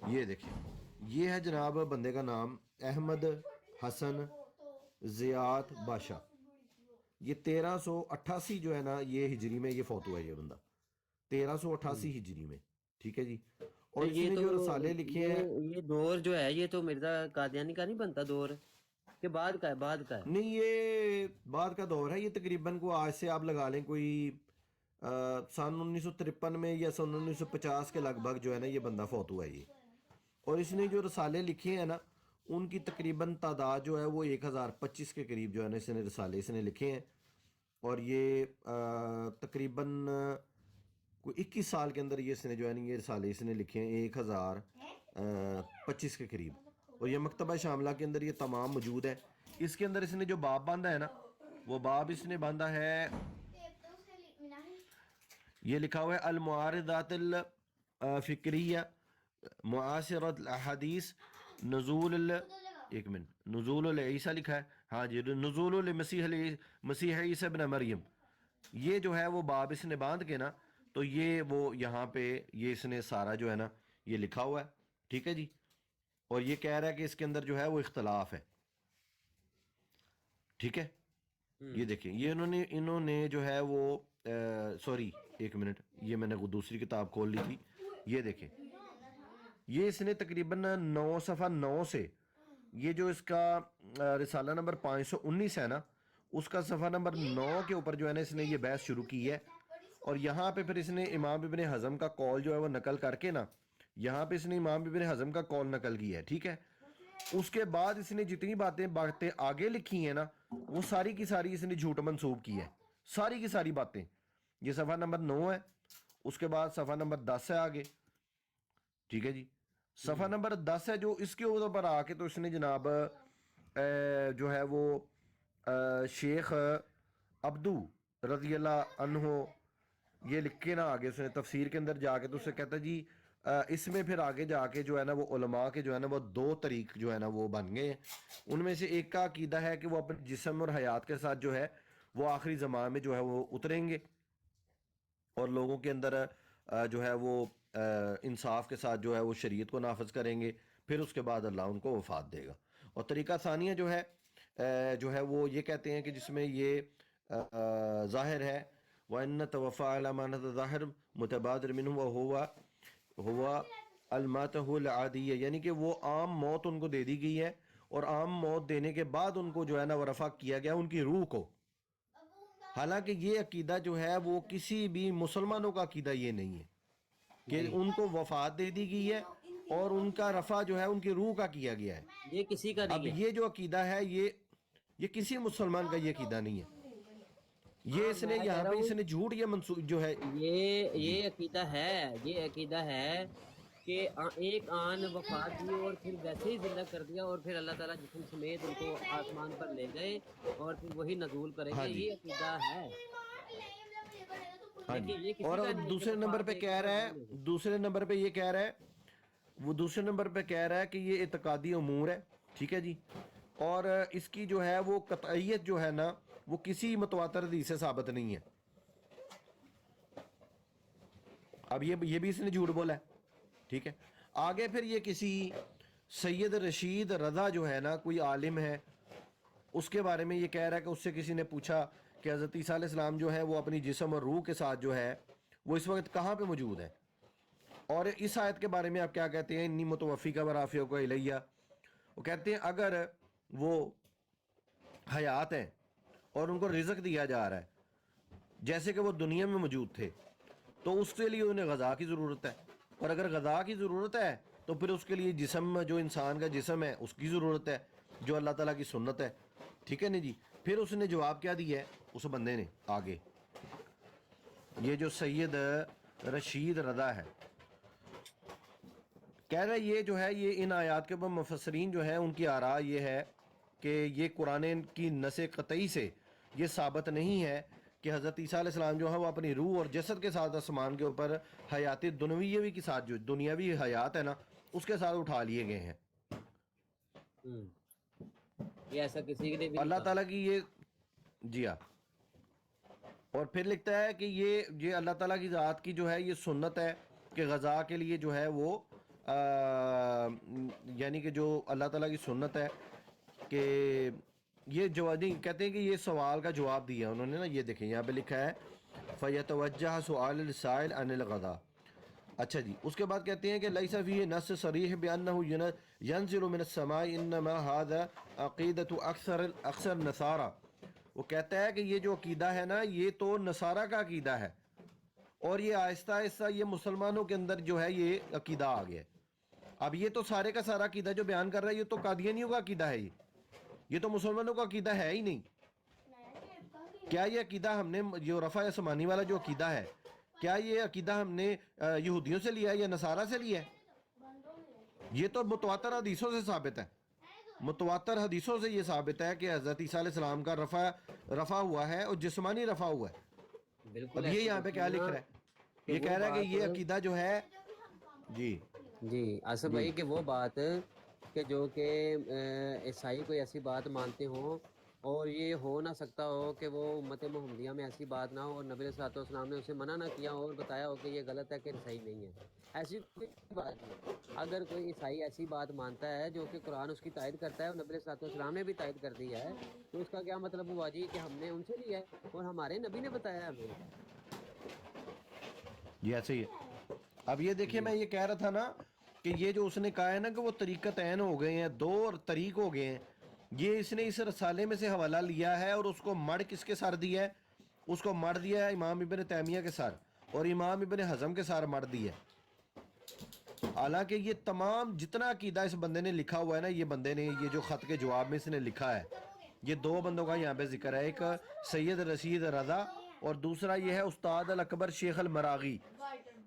یہ دیکھیں یہ ہے جناب بندے کا نام احمد حسن زیات بادشاہ، یہ 1388 جو ہے نا یہ ہجری میں یہ فوت ہوا ہے، یہ بندہ 1388 ہجری میں، ٹھیک ہے جی۔ اور اس یہ نے تو جو رسالے لکھے ہیں، یہ دور جو ہے یہ تو مرزا قادیانی کا نہیں بنتا دور کہ بعد کا ہے؟ نہیں یہ بعد کا دور ہے، یہ تقریباً کو آج سے آپ لگا لیں کوئی سن 1953 میں یا سن 1950 کے لگ بھگ جو ہے نا یہ بندہ فوت ہوا ہے یہ۔ اور اس نے جو رسالے لکھے ہیں نا ان کی تقریباً تعداد جو ہے وہ 1025 کے قریب جو ہے نا اس نے رسالے اس نے لکھے ہیں، اور یہ تقریباً کوئی 21 سال کے اندر یہ اس نے جو ہے نا یہ رسالے اس نے لکھے ہیں 1025 کے قریب، اور یہ مکتبہ شاملہ کے اندر یہ تمام موجود ہے۔ اس کے اندر اس نے جو باب باندھا ہے نا وہ باب اس نے باندھا ہے، یہ لکھا ہوا ہے المعارضات الفکریہ معاصرۃ الاحادیث نزول العیسیٰ لکھا ہے، ہاں جی، نزول مسیح عیسیٰ ابن مریم، یہ جو ہے وہ باب اس نے باندھ کے نا تو یہ وہ یہاں پہ یہ اس نے سارا جو ہے نا یہ لکھا ہوا ہے، ٹھیک ہے جی۔ اور یہ کہہ رہا ہے کہ اس کے اندر جو ہے وہ اختلاف ہے، ٹھیک ہے۔ یہ دیکھیں یہ انہوں نے جو ہے وہ سوری ایک منٹ، یہ میں نے دوسری کتاب کھول لی تھی، یہ دیکھیں یہ اس نے تقریباً 9 صفحہ 9 سے، یہ جو اس کا رسالہ نمبر 519 ہے نا اس کا صفحہ نمبر 9 کے اوپر جو ہے نا اس نے یہ بحث شروع کی ہے، اور یہاں پہ پھر اس نے امام ابن حزم کا قول جو ہے وہ نقل کر کے نا، یہاں پہ اس نے امام ابن حزم کا قول نقل کیا ہے، ٹھیک ہے. اس کے بعد اس نے جتنی باتیں آگے لکھی ہیں نا، وہ ساری کی ساری اس نے جھوٹ منسوب کی ہے، ساری کی ساری باتیں. یہ صفحہ نمبر 9 ہے، اس کے بعد صفحہ نمبر 10 ہے آگے، ٹھیک ہے جی. صفحہ نمبر 10 ہے جو اس کے اوپر آ کے تو اس نے جناب جو ہے وہ شیخ عبدو رضی اللہ عنہ یہ لکھ کے نا آگے اس نے تفسیر کے اندر جا کے تو اسے کہتا جی اس میں پھر آگے جا کے جو ہے نا وہ علماء کے جو ہے نا وہ 2 طریق جو ہے نا وہ بن گئے ہیں. ان میں سے ایک کا عقیدہ ہے کہ وہ اپنے جسم اور حیات کے ساتھ جو ہے وہ آخری زمان میں جو ہے وہ اتریں گے اور لوگوں کے اندر جو ہے وہ انصاف کے ساتھ جو ہے وہ شریعت کو نافذ کریں گے، پھر اس کے بعد اللہ ان کو وفات دے گا. اور طریقہ ثانیہ جو ہے وہ یہ کہتے ہیں کہ جس میں یہ ظاہر ہے وَإِنَّ تَوَفَّى عَلَى مَا نَتَظَاهِرْ مُتَبَادِرْ مِنْهُ وَهُوَ الْمَاتَهُ الْعَادِيَّ، یعنی کہ وہ عام موت ان کو دے دی گئی ہے اور عام موت دینے کے بعد ان کو جو ہے نا وہ رفع کیا گیا ان کی روح کو. حالانکہ یہ عقیدہ جو ہے وہ کسی بھی مسلمانوں کا عقیدہ یہ نہیں ہے کہ ان کو وفات دے دی گئی ہے اور ان کا رفع جو ہے ان کی روح کا کیا گیا ہے. یہ کسی کا اب نہیں ہے. یہ جو عقیدہ ہے یہ کسی مسلمان کا یہ عقیدہ نہیں ہے. یہ اس نے میں یہاں کہہ پہ رہا اس نے جھوٹ یہ منسوخ جو ہے یہ عقیدہ ہے، یہ عقیدہ ہے کہ ایک آن وفات دی اور پھر ویسے ہی زندہ کر دیا اور پھر اللہ تعالیٰ جسم سمیت ان کو آسمان پر لے گئے اور پھر وہی نزول کریں گے. ہاں جی یہ عقیدہ ہے. ہاں جی. لیکن یہ کسی اور کا نہیں ہے کہ دوسرے نمبر وفات پہ دے کہہ کے رہا ہے، نزول ہو گئی. دوسرے نمبر پہ یہ کہہ رہا ہے، وہ دوسرے نمبر پہ کہہ رہا ہے کہ یہ اعتقادی امور ہے، ٹھیک ہے جی. اور اس کی جو ہے وہ قطعیت جو ہے نا وہ کسی متواتر حدیث سے ثابت نہیں ہے. اب یہ بھی اس نے جھوٹ بولا ہے، ٹھیک ہے. آگے پھر یہ کسی سید رشید رضا جو ہے نا کوئی عالم ہے، اس کے بارے میں یہ کہہ رہا ہے کہ اس سے کسی نے پوچھا کہ حضرت عیسیٰ علیہ السلام جو ہے وہ اپنی جسم اور روح کے ساتھ جو ہے وہ اس وقت کہاں پہ موجود ہے. اور اس آیت کے بارے میں آپ کیا کہتے ہیں؟ انی متوفیکہ ورافعک الیہ. وہ کہتے ہیں اگر وہ حیات ہیں اور ان کو رزق دیا جا رہا ہے جیسے کہ وہ دنیا میں موجود تھے تو اس کے لیے انہیں غذا کی ضرورت ہے، اور اگر غذا کی ضرورت ہے تو پھر اس کے لیے جسم جو انسان کا جسم ہے اس کی ضرورت ہے جو اللہ تعالیٰ کی سنت ہے، ٹھیک ہے نا جی. پھر اس نے جواب کیا دیا ہے اس بندے نے آگے، یہ جو سید رشید رضا ہے کہہ رہا ہے یہ جو ہے یہ ان آیات کے اوپر مفسرین جو ہیں ان کی آراء یہ ہے کہ یہ قرآن کی نص قطعی سے یہ ثابت نہیں ہے کہ حضرت عیسیٰ علیہ السلام جو ہے وہ اپنی روح اور جسد کے ساتھ آسمان کے اوپر حیات دنیاوی کے ساتھ جو دنیاوی حیات ہے نا اس کے ساتھ اٹھا لیے گئے ہیں. یہ ایسا کسی کے لیے بھی اللہ تعالیٰ کی یہ جی ہاں. اور پھر لکھتا ہے کہ یہ اللہ تعالیٰ کی ذات کی جو ہے یہ سنت ہے کہ غذا کے لیے جو ہے وہ یعنی کہ جو اللہ تعالیٰ کی سنت ہے کہ یہ جواب کہتے ہیں کہ یہ سوال کا جواب دیا انہوں نے نا. یہ دیکھیں یہاں پہ لکھا ہے فَيَتَوَجَّهَ سُؤَالُ السَّائِلِ عَنِ الْغَذَا. اچھا جی. اس کے بعد کہتے ہیں کہ لَيْسَ فِيهِ نَصٌّ صَرِيحٌ بِأَنَّهُ يَنزِلُ مِنَ السَّمَاءِ إِنَّمَا هَذَا عَقِيدَةُ أَكْثَرِ النَّصَارَى. وہ کہتا ہے کہ یہ جو عقیدہ ہے نا یہ تو نصارہ کا عقیدہ ہے اور یہ آہستہ آہستہ یہ مسلمانوں کے اندر جو ہے یہ عقیدہ آ گیا ہے. اب یہ تو سارے کا سارا عقیدہ جو بیان کر رہا ہے یہ تو قادیانیوں کا عقیدہ ہے، یہ تو مسلمانوں کا عقیدہ ہے ہی نہیں. کیا یہ عقیدہ ہم نے جو رفع آسمانی والا جو عقیدہ ہے کیا یہ عقیدہ ہم نے یہودیوں سے لیا ہے یا نصارہ سے لیا ہے؟ یہ تو متواتر حدیثوں سے ثابت ہے. متواتر حدیثوں سے یہ ثابت ہے کہ حضرت عیسیٰ علیہ السلام کا رفع ہوا ہے اور جسمانی رفع ہوا ہے. بالکل. اب یہ یہاں پہ کیا لکھ رہا ہے؟ یہ کہہ رہا ہے کہ یہ عقیدہ جو ہے جی آصف بھائی کہ وہ بات کہ جو کہ عیسائی کوئی ایسی بات مانتے ہوں اور یہ ہو نہ سکتا ہو کہ وہ امت محمدیہ میں ایسی بات نہ ہو اور نبی صلی اللہ علیہ وسلم نے اسے منع نہ کیا اور بتایا ہو کہ یہ غلط ہے کہ صحیح نہیں ہے. ایسی کوئی بات نہیں. اگر کوئی عیسائی ایسی بات مانتا ہے جو کہ قرآن اس کی تائید کرتا ہے اور نبی صلی اللہ علیہ وسلم نے بھی تائید کر دی ہے تو اس کا کیا مطلب ہوا جی کہ ہم نے ان سے لیا ہے اور ہمارے نبی نے بتایا ہے ہمیں. جی ایسے ہی ہے. اب یہ دیکھیں میں یہ کہہ رہا تھا نا کہ یہ جو اس نے کہا ہے نا کہ وہ طریقت عین ہو گئے ہیں، 2 طریق ہو گئے ہیں، یہ اس نے اس رسالے میں سے حوالہ لیا ہے اور اس کو مڑ کس کے سر دیا ہے؟ اس کو مار دیا ہے امام ابن تیمیہ کے ساتھ اور امام ابن حزم کے ساتھ مار دیا ہے. حالانکہ یہ تمام جتنا عقیدہ اس بندے نے لکھا ہوا ہے نا، یہ بندے نے یہ جو خط کے جواب میں اس نے لکھا ہے، یہ دو بندوں کا یہاں پہ ذکر ہے، ایک سید رشید رضا اور دوسرا یہ ہے استاد الاکبر شیخ المراغی.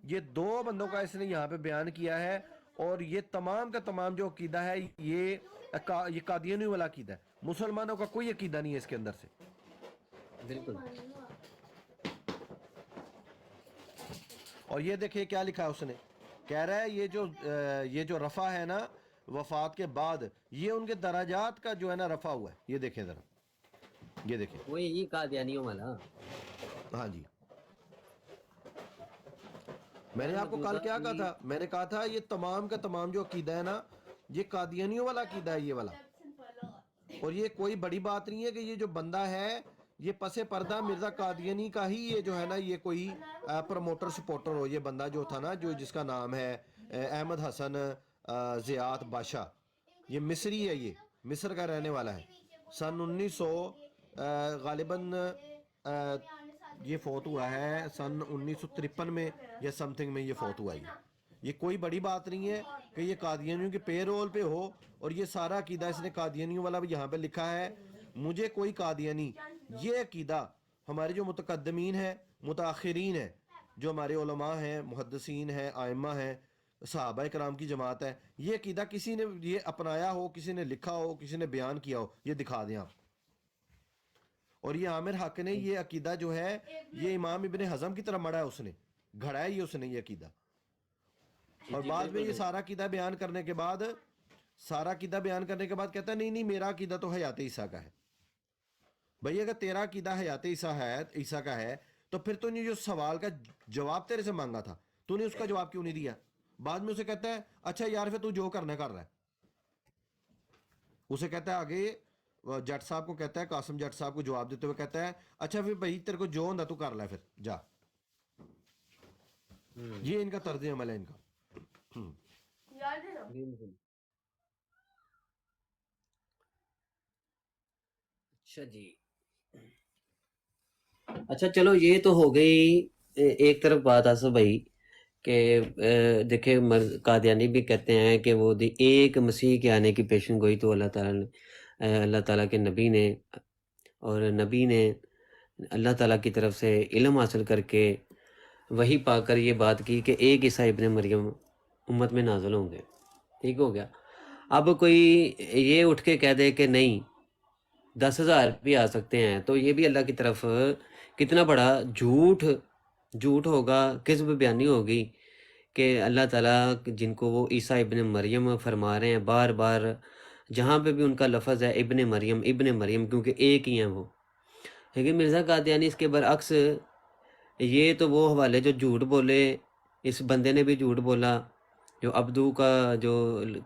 یہ دو بندوں کا اس نے یہاں پہ بیان کیا ہے، اور یہ تمام کا تمام جو عقیدہ ہے یہ قادیانی والا عقیدہ ہے. مسلمانوں کا کوئی عقیدہ نہیں ہے اس کے اندر سے. بالکل. اور یہ دیکھیں کیا لکھا ہے اس نے، کہہ رہا ہے یہ جو رفع ہے نا وفات کے بعد، یہ ان کے درجات کا جو ہے نا رفع ہوا ہے. یہ دیکھیں ذرا، یہ دیکھیں. وہ یہی قادیانیوں والا. ہاں جی، میں نے آپ کو کل کیا کہا تھا، میں نے کہا تھا یہ تمام کا تمام جو عقیدہ ہے نا یہ قادیانیوں والا عقیدہ ہے یہ والا. اور یہ کوئی بڑی بات نہیں ہے کہ یہ جو بندہ ہے یہ پس پردہ مرزا قادیانی کا ہی یہ جو ہے نا یہ کوئی پروموٹر سپورٹر ہو. یہ بندہ جو تھا نا جو جس کا نام ہے احمد حسن زیات بادشاہ، یہ مصری ہے، یہ مصر کا رہنے والا ہے. سن 1900 غالباً یہ فوت ہوا ہے سن 1953 میں یا سم تھنگ میں یہ فوت ہوا ہے. یہ کوئی بڑی بات نہیں ہے کہ یہ قادیانیوں کے پے رول پہ ہو اور یہ سارا عقیدہ اس نے قادیانیوں والا بھی یہاں پہ لکھا ہے. مجھے کوئی قادیانی، یہ عقیدہ ہمارے جو متقدمین ہیں متاخرین ہیں، جو ہمارے علماء ہیں محدثین ہیں ائمہ ہیں صحابہ کرام کی جماعت ہے، یہ عقیدہ کسی نے یہ اپنایا ہو، کسی نے لکھا ہو، کسی نے بیان کیا ہو، یہ دکھا دیں آپ. اور یہ عامر حق نے یہ عقیدہ جو ہے یہ امام ابن حزم کی طرح مڑا ہے، اس نے گھڑا ہے یہ اس نے یہ عقیدہ. اور بعد میں یہ سارا عقیدہ بیان کرنے کے بعد کہتا ہے نہیں میرا عقیدہ تو حیات عیسیٰ کا ہے. بھئی اگر تیرا عقیدہ حیات عیسیٰ کا ہے تو پھر تو نے جو سوال کا جواب تیرے سے مانگا تھا تو نے اس کا جواب کیوں نہیں دیا؟ بعد میں اسے کہتا ہے اچھا یار پھر تو جو کرنا کر رہا ہے. اسے کہتا ہے آگے جٹ صاحب کو کہتا ہے، قاسم جٹ صاحب کو جواب دیتے ہوئے کہتا ہے اچھا پھر بھائی تیرے کو جو ہوندا تو کر لے پھر جا. یہ ان کا طرز عمل ہے ان کا. بالکل. اچھا جی، اچھا چلو یہ تو ہو گئی ایک طرف بات آصف بھائی کہ دیکھیں قادیانی بھی کہتے ہیں کہ وہ ایک مسیح کے آنے کی پیشن گوئی تو اللہ تعالیٰ کے نبی نے، اور نبی نے اللہ تعالیٰ کی طرف سے علم حاصل کر کے وہی پا کر یہ بات کی کہ ایک عیسیٰ ابن مریم امت میں نازل ہوں گے. ٹھیک ہو گیا. اب کوئی یہ اٹھ کے کہہ دے کہ نہیں 10,000 بھی آ سکتے ہیں تو یہ بھی اللہ کی طرف کتنا بڑا جھوٹ ہوگا، کذب بیانی ہوگی کہ اللہ تعالیٰ جن کو وہ عیسیٰ ابن مریم فرما رہے ہیں بار بار جہاں پہ بھی ان کا لفظ ہے ابن مریم کیونکہ ایک ہی ہیں وہ. لیکن مرزا قادیانی اس کے برعکس یہ تو وہ حوالے جو جھوٹ بولے، اس بندے نے بھی جھوٹ بولا جو عبدو کا جو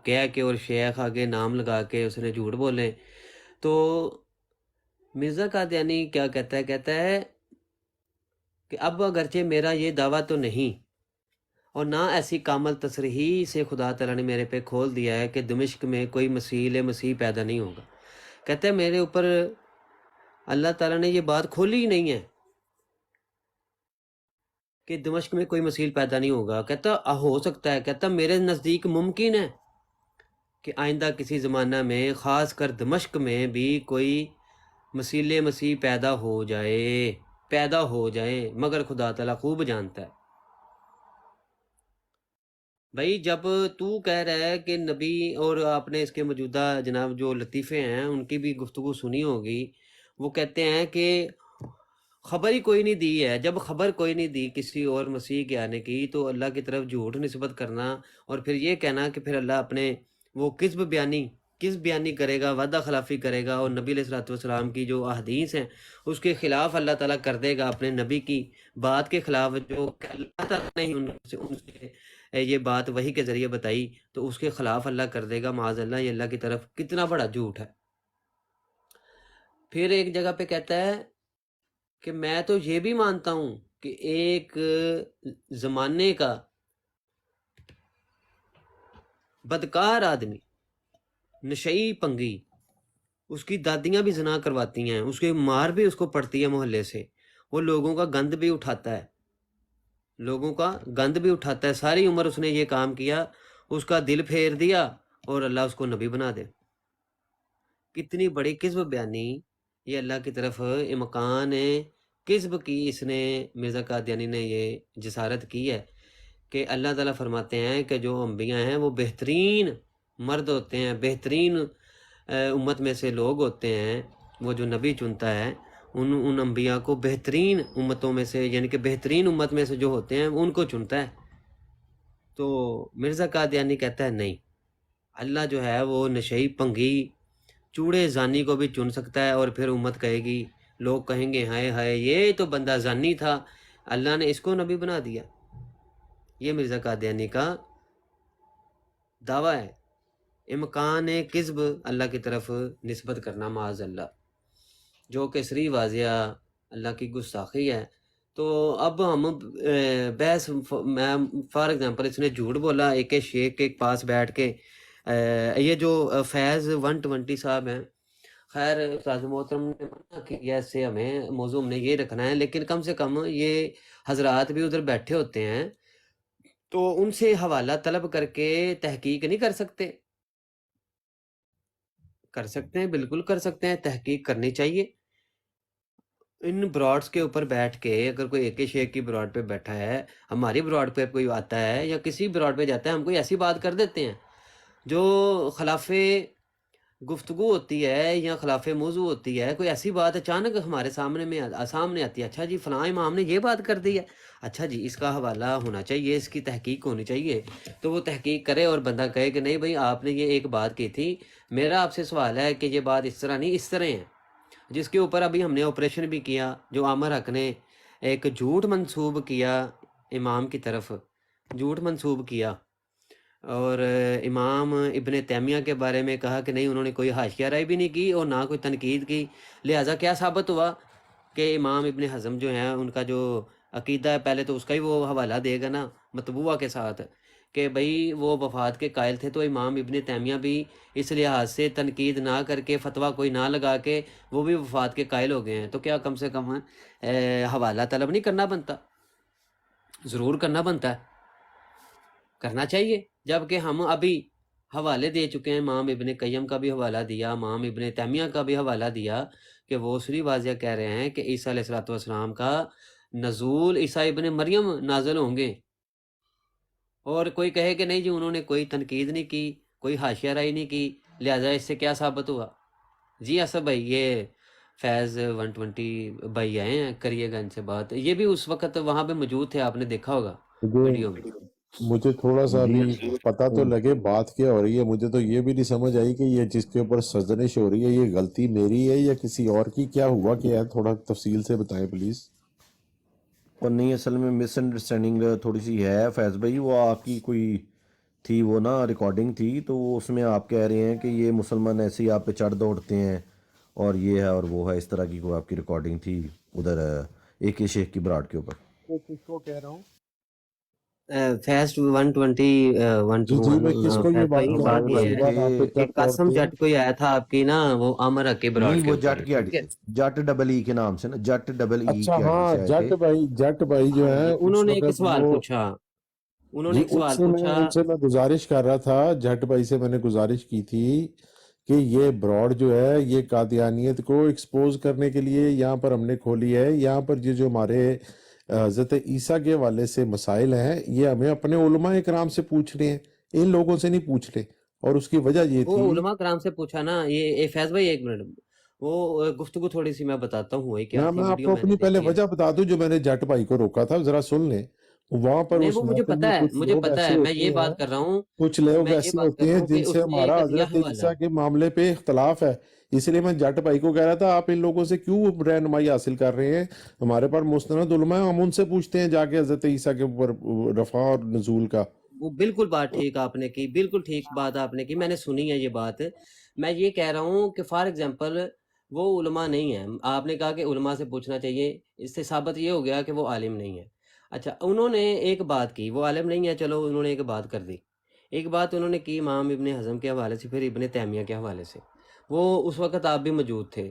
کہہ کے اور شیخ آگے نام لگا کے اس نے جھوٹ بولے. تو مرزا قادیانی کیا کہتا ہے کہ اب اگرچہ میرا یہ دعویٰ تو نہیں اور نہ ایسی کامل تصریح سے خدا تعالیٰ نے میرے پہ کھول دیا ہے کہ دمشق میں کوئی مسیح پیدا نہیں ہوگا. کہتا ہے میرے اوپر اللہ تعالیٰ نے یہ بات کھولی ہی نہیں ہے کہ دمشق میں کوئی مسیح پیدا نہیں ہوگا. کہتا ہو سکتا ہے، کہتا میرے نزدیک ممکن ہے کہ آئندہ کسی زمانہ میں خاص کر دمشق میں بھی کوئی مسیح پیدا ہو جائے مگر خدا تعالیٰ خوب جانتا ہے. بھائی جب تو کہہ رہا ہے کہ نبی، اور آپ نے اس کے موجودہ جناب جو لطیفے ہیں ان کی بھی گفتگو سنی ہوگی، وہ کہتے ہیں کہ خبر ہی کوئی نہیں دی ہے. جب خبر کوئی نہیں دی کسی اور مسیح کے آنے کی تو اللہ کی طرف جھوٹ نسبت کرنا اور پھر یہ کہنا کہ پھر اللہ اپنے وہ کذب بیانی کرے گا، وعدہ خلافی کرے گا اور نبی علیہ الصلوۃ والسلام کی جو احادیث ہیں اس کے خلاف اللہ تعالیٰ کر دے گا، اپنے نبی کی بات کے خلاف جو اللہ تعالیٰ نے ان سے یہ بات وحی کے ذریعے بتائی تو اس کے خلاف اللہ کر دے گا. معاذ اللہ، یہ اللہ کی طرف کتنا بڑا جھوٹ ہے. پھر ایک جگہ پہ کہتا ہے کہ میں تو یہ بھی مانتا ہوں کہ ایک زمانے کا بدکار آدمی، نشئی پنگی، اس کی دادیاں بھی زنا کرواتی ہیں، اس کے مار بھی اس کو پڑتی ہے محلے سے، وہ لوگوں کا گند بھی اٹھاتا ہے، لوگوں کا گند بھی اٹھاتا ہے، ساری عمر اس نے یہ کام کیا، اس کا دل پھیر دیا اور اللہ اس کو نبی بنا دے۔ کتنی بڑی کذب بیانی یہ اللہ کی طرف امکان کذب کی اس نے مرزا قادیانی نے یہ جسارت کی ہے کہ اللہ تعالیٰ فرماتے ہیں کہ جو انبیاء ہیں وہ بہترین مرد ہوتے ہیں، بہترین امت میں سے لوگ ہوتے ہیں، وہ جو نبی چنتا ہے ان انبیاء کو بہترین امتوں میں سے، یعنی کہ بہترین امت میں سے جو ہوتے ہیں ان کو چنتا ہے۔ تو مرزا قادیانی کہتا ہے نہیں، اللہ جو ہے وہ نشئی پنگی چوڑے زانی کو بھی چن سکتا ہے، اور پھر امت کہے گی، لوگ کہیں گے ہائے ہائے یہ تو بندہ زانی تھا، اللہ نے اس کو نبی بنا دیا۔ یہ مرزا قادیانی کا دعویٰ ہے، امکان کذب اللہ کی طرف نسبت کرنا معاذ اللہ، جو کہ سری واضح اللہ کی گستاخی ہے۔ تو اب ہم بحث میں فار ایگزامپل اس نے جھوٹ بولا ایک شیخ کے پاس بیٹھ کے، یہ جو فیض 120 صاحب ہیں، خیر استاد محترم نے منع کیا اس سے، ہمیں موضوع ہم نے یہ رکھنا ہے، لیکن کم سے کم یہ حضرات بھی ادھر بیٹھے ہوتے ہیں تو ان سے حوالہ طلب کر کے تحقیق نہیں کر سکتے؟ کر سکتے ہیں، بالکل کر سکتے ہیں، تحقیق کرنی چاہیے۔ ان براڈس کے اوپر بیٹھ کے اگر کوئی ایک شیخ کی براڈ پہ بیٹھا ہے، ہماری براڈ پہ کوئی آتا ہے یا کسی براڈ پہ جاتا ہے، ہم کوئی ایسی بات کر دیتے ہیں جو خلاف گفتگو ہوتی ہے یا خلاف موضوع ہوتی ہے، کوئی ایسی بات اچانک ہمارے سامنے آتی ہے، اچھا جی فلاں امام نے یہ بات کر دی ہے، اچھا جی اس کا حوالہ ہونا چاہیے، اس کی تحقیق ہونی چاہیے، تو وہ تحقیق کرے اور بندہ کہے کہ نہیں بھائی آپ نے یہ ایک بات کی تھی، میرا آپ سے سوال ہے کہ یہ بات اس طرح نہیں، اس طرح ہے، جس کے اوپر ابھی ہم نے آپریشن بھی کیا، جو عامر حق نے ایک جھوٹ منسوب کیا امام کی طرف، جھوٹ منسوب کیا، اور امام ابن تیمیہ کے بارے میں کہا کہ نہیں انہوں نے کوئی حاشیہ رائے بھی نہیں کی اور نہ کوئی تنقید کی، لہٰذا کیا ثابت ہوا کہ امام ابن حزم جو ہیں ان کا جو عقیدہ ہے پہلے تو اس کا ہی وہ حوالہ دے گا نا مطبوعہ کے ساتھ کہ بھئی وہ وفات کے قائل تھے، تو امام ابن تیمیہ بھی اس لحاظ سے تنقید نہ کر کے فتویٰ کوئی نہ لگا کے وہ بھی وفات کے قائل ہو گئے ہیں، تو کیا کم سے کم حوالہ طلب نہیں کرنا بنتا؟ ضرور کرنا بنتا ہے، کرنا چاہیے، جبکہ ہم ابھی حوالے دے چکے ہیں، امام ابن قیم کا بھی حوالہ دیا، امام ابن تیمیہ کا بھی حوالہ دیا کہ وہ سری واضح کہہ رہے ہیں کہ عیسیٰ علیہ السلام کا نزول عیسیٰ ابن مریم نازل ہوں گے، اور کوئی کہے کہ نہیں جی انہوں نے کوئی تنقید نہیں کی، کوئی حاشیہ رائی نہیں کی، لہٰذا اس سے کیا ثابت ہوا؟ جی اسد بھائی یہ فیض 120 بھائی آئے ہیں، کریے گا ان سے بات، یہ بھی اس وقت وہاں پہ موجود تھے، آپ نے دیکھا ہوگا ویڈیو میں۔ مجھے تھوڑا سا جی ابھی پتہ تو لگے بات کیا ہو رہی ہے، مجھے تو یہ بھی نہیں سمجھ آئی کہ یہ جس کے اوپر سرزنش ہو رہی ہے یہ غلطی میری ہے یا کسی اور کی، کیا ہوا کیا ہے، تھوڑا تفصیل سے بتائیں پلیز۔ اور نہیں اصل میں مس انڈرسٹینڈنگ تھوڑی سی ہے فیض بھائی، وہ آپ کی کوئی تھی وہ نا ریکارڈنگ تھی، تو اس میں آپ کہہ رہے ہیں کہ یہ مسلمان ایسے ہی آپ پہ چڑھ دوڑتے ہیں اور یہ ہے اور وہ ہے، اس طرح کی کوئی آپ کی ریکارڈنگ تھی ادھر ایک شیخ کی براڈ کے اوپر۔ کس کو کہہ رہا ہوں؟ فیسٹ 120 جی جی میں کس کو یہ بات بھائی کر رہا بات ہوں، یہ اس کے بعد آپ پہ ہے کہ چڑھ قاسم دوڑتے ہیں۔ جٹ کوئی آیا تھا آپ کی نا وہ عامر حق کے براڈ نہیں کے وہ اوپر، جٹ کی آئی ٹھیک ہے؟ ڈی سے، جٹ ڈبل ای کے نام سے نا، جٹ ڈبل ای اچھا کی آئی ڈی ہاں، سے آئے تھے۔ جٹ بھائی جو ہاں ہیں جی، انہوں اس نے ایک وقت سوال وہ، پوچھا، انہوں نے جی ایک سوال پوچھا، ان سے میں گزارش کر رہا تھا، جٹ بھائی سے میں نے گزارش کی تھی کہ یہ براڈ جو ہے یہ قادیانیت کو ایکسپوز کرنے کے لیے یہاں پر ہم نے کھولی ہے، یہاں پر یہ جو ہمارے حضرت عیسیٰ کے حوالے سے مسائل ہیں یہ ہمیں اپنے علماء اکرام سے پوچھنے ہیں، ان لوگوں سے نہیں پوچھ رہے، اور اس کی وجہ یہ وہ تھی۔ علماء کرام سے پوچھا نا، یہ فیض بھائی ایک منٹ، وہ گفتگو تھوڑی سی میں بتاتا ہوں وہی کیا تھی، میں آپ ویڈیو کو میں نے اپنی پہلے دیکھی ہے۔ وجہ بتا دوں جو میں نے جٹ بھائی کو روکا تھا، ذرا سن لیں۔ وہاں پر نہیں اس وہ مجھے محفل پتا میں ہے، کچھ مجھے لوگ پتا ایسے ہے، میں ہوتے یہ ہیں، بات کر رہا ہوں، کچھ لوگ میں یہ ایسے بات کر ہوتے رہا ہیں ہوں جن کہ سے اس نے ہمارا دیا حضرت حوالہ، عیسیٰ کے معاملے پہ اختلاف ہے، اس لیے میں جٹ بھائی کو کہہ رہا تھا آپ ان لوگوں سے کیوں رہنمائی حاصل کر رہے ہیں، ہمارے پاس مستند علماء ہیں، ہم ان سے پوچھتے ہیں جا کے حضرت عیسیٰ کے اوپر رفع اور نزول کا۔ وہ بالکل بات ٹھیک آپ نے کی، بالکل ٹھیک بات آپ نے کی، میں نے سنی ہے یہ بات۔ میں یہ کہہ رہا ہوں کہ فار ایگزامپل وہ علماء نہیں ہیں، آپ نے کہا کہ علماء سے پوچھنا چاہیے، اس سے ثابت یہ ہو گیا کہ وہ عالم نہیں ہے۔ اچھا انہوں نے ایک بات کی، وہ عالم نہیں ہے، چلو انہوں نے ایک بات کر دی، ایک بات انہوں نے کی امام ابن حزم کے حوالے سے، پھر ابن تیمیہ کے حوالے سے، وہ اس وقت آپ بھی موجود تھے،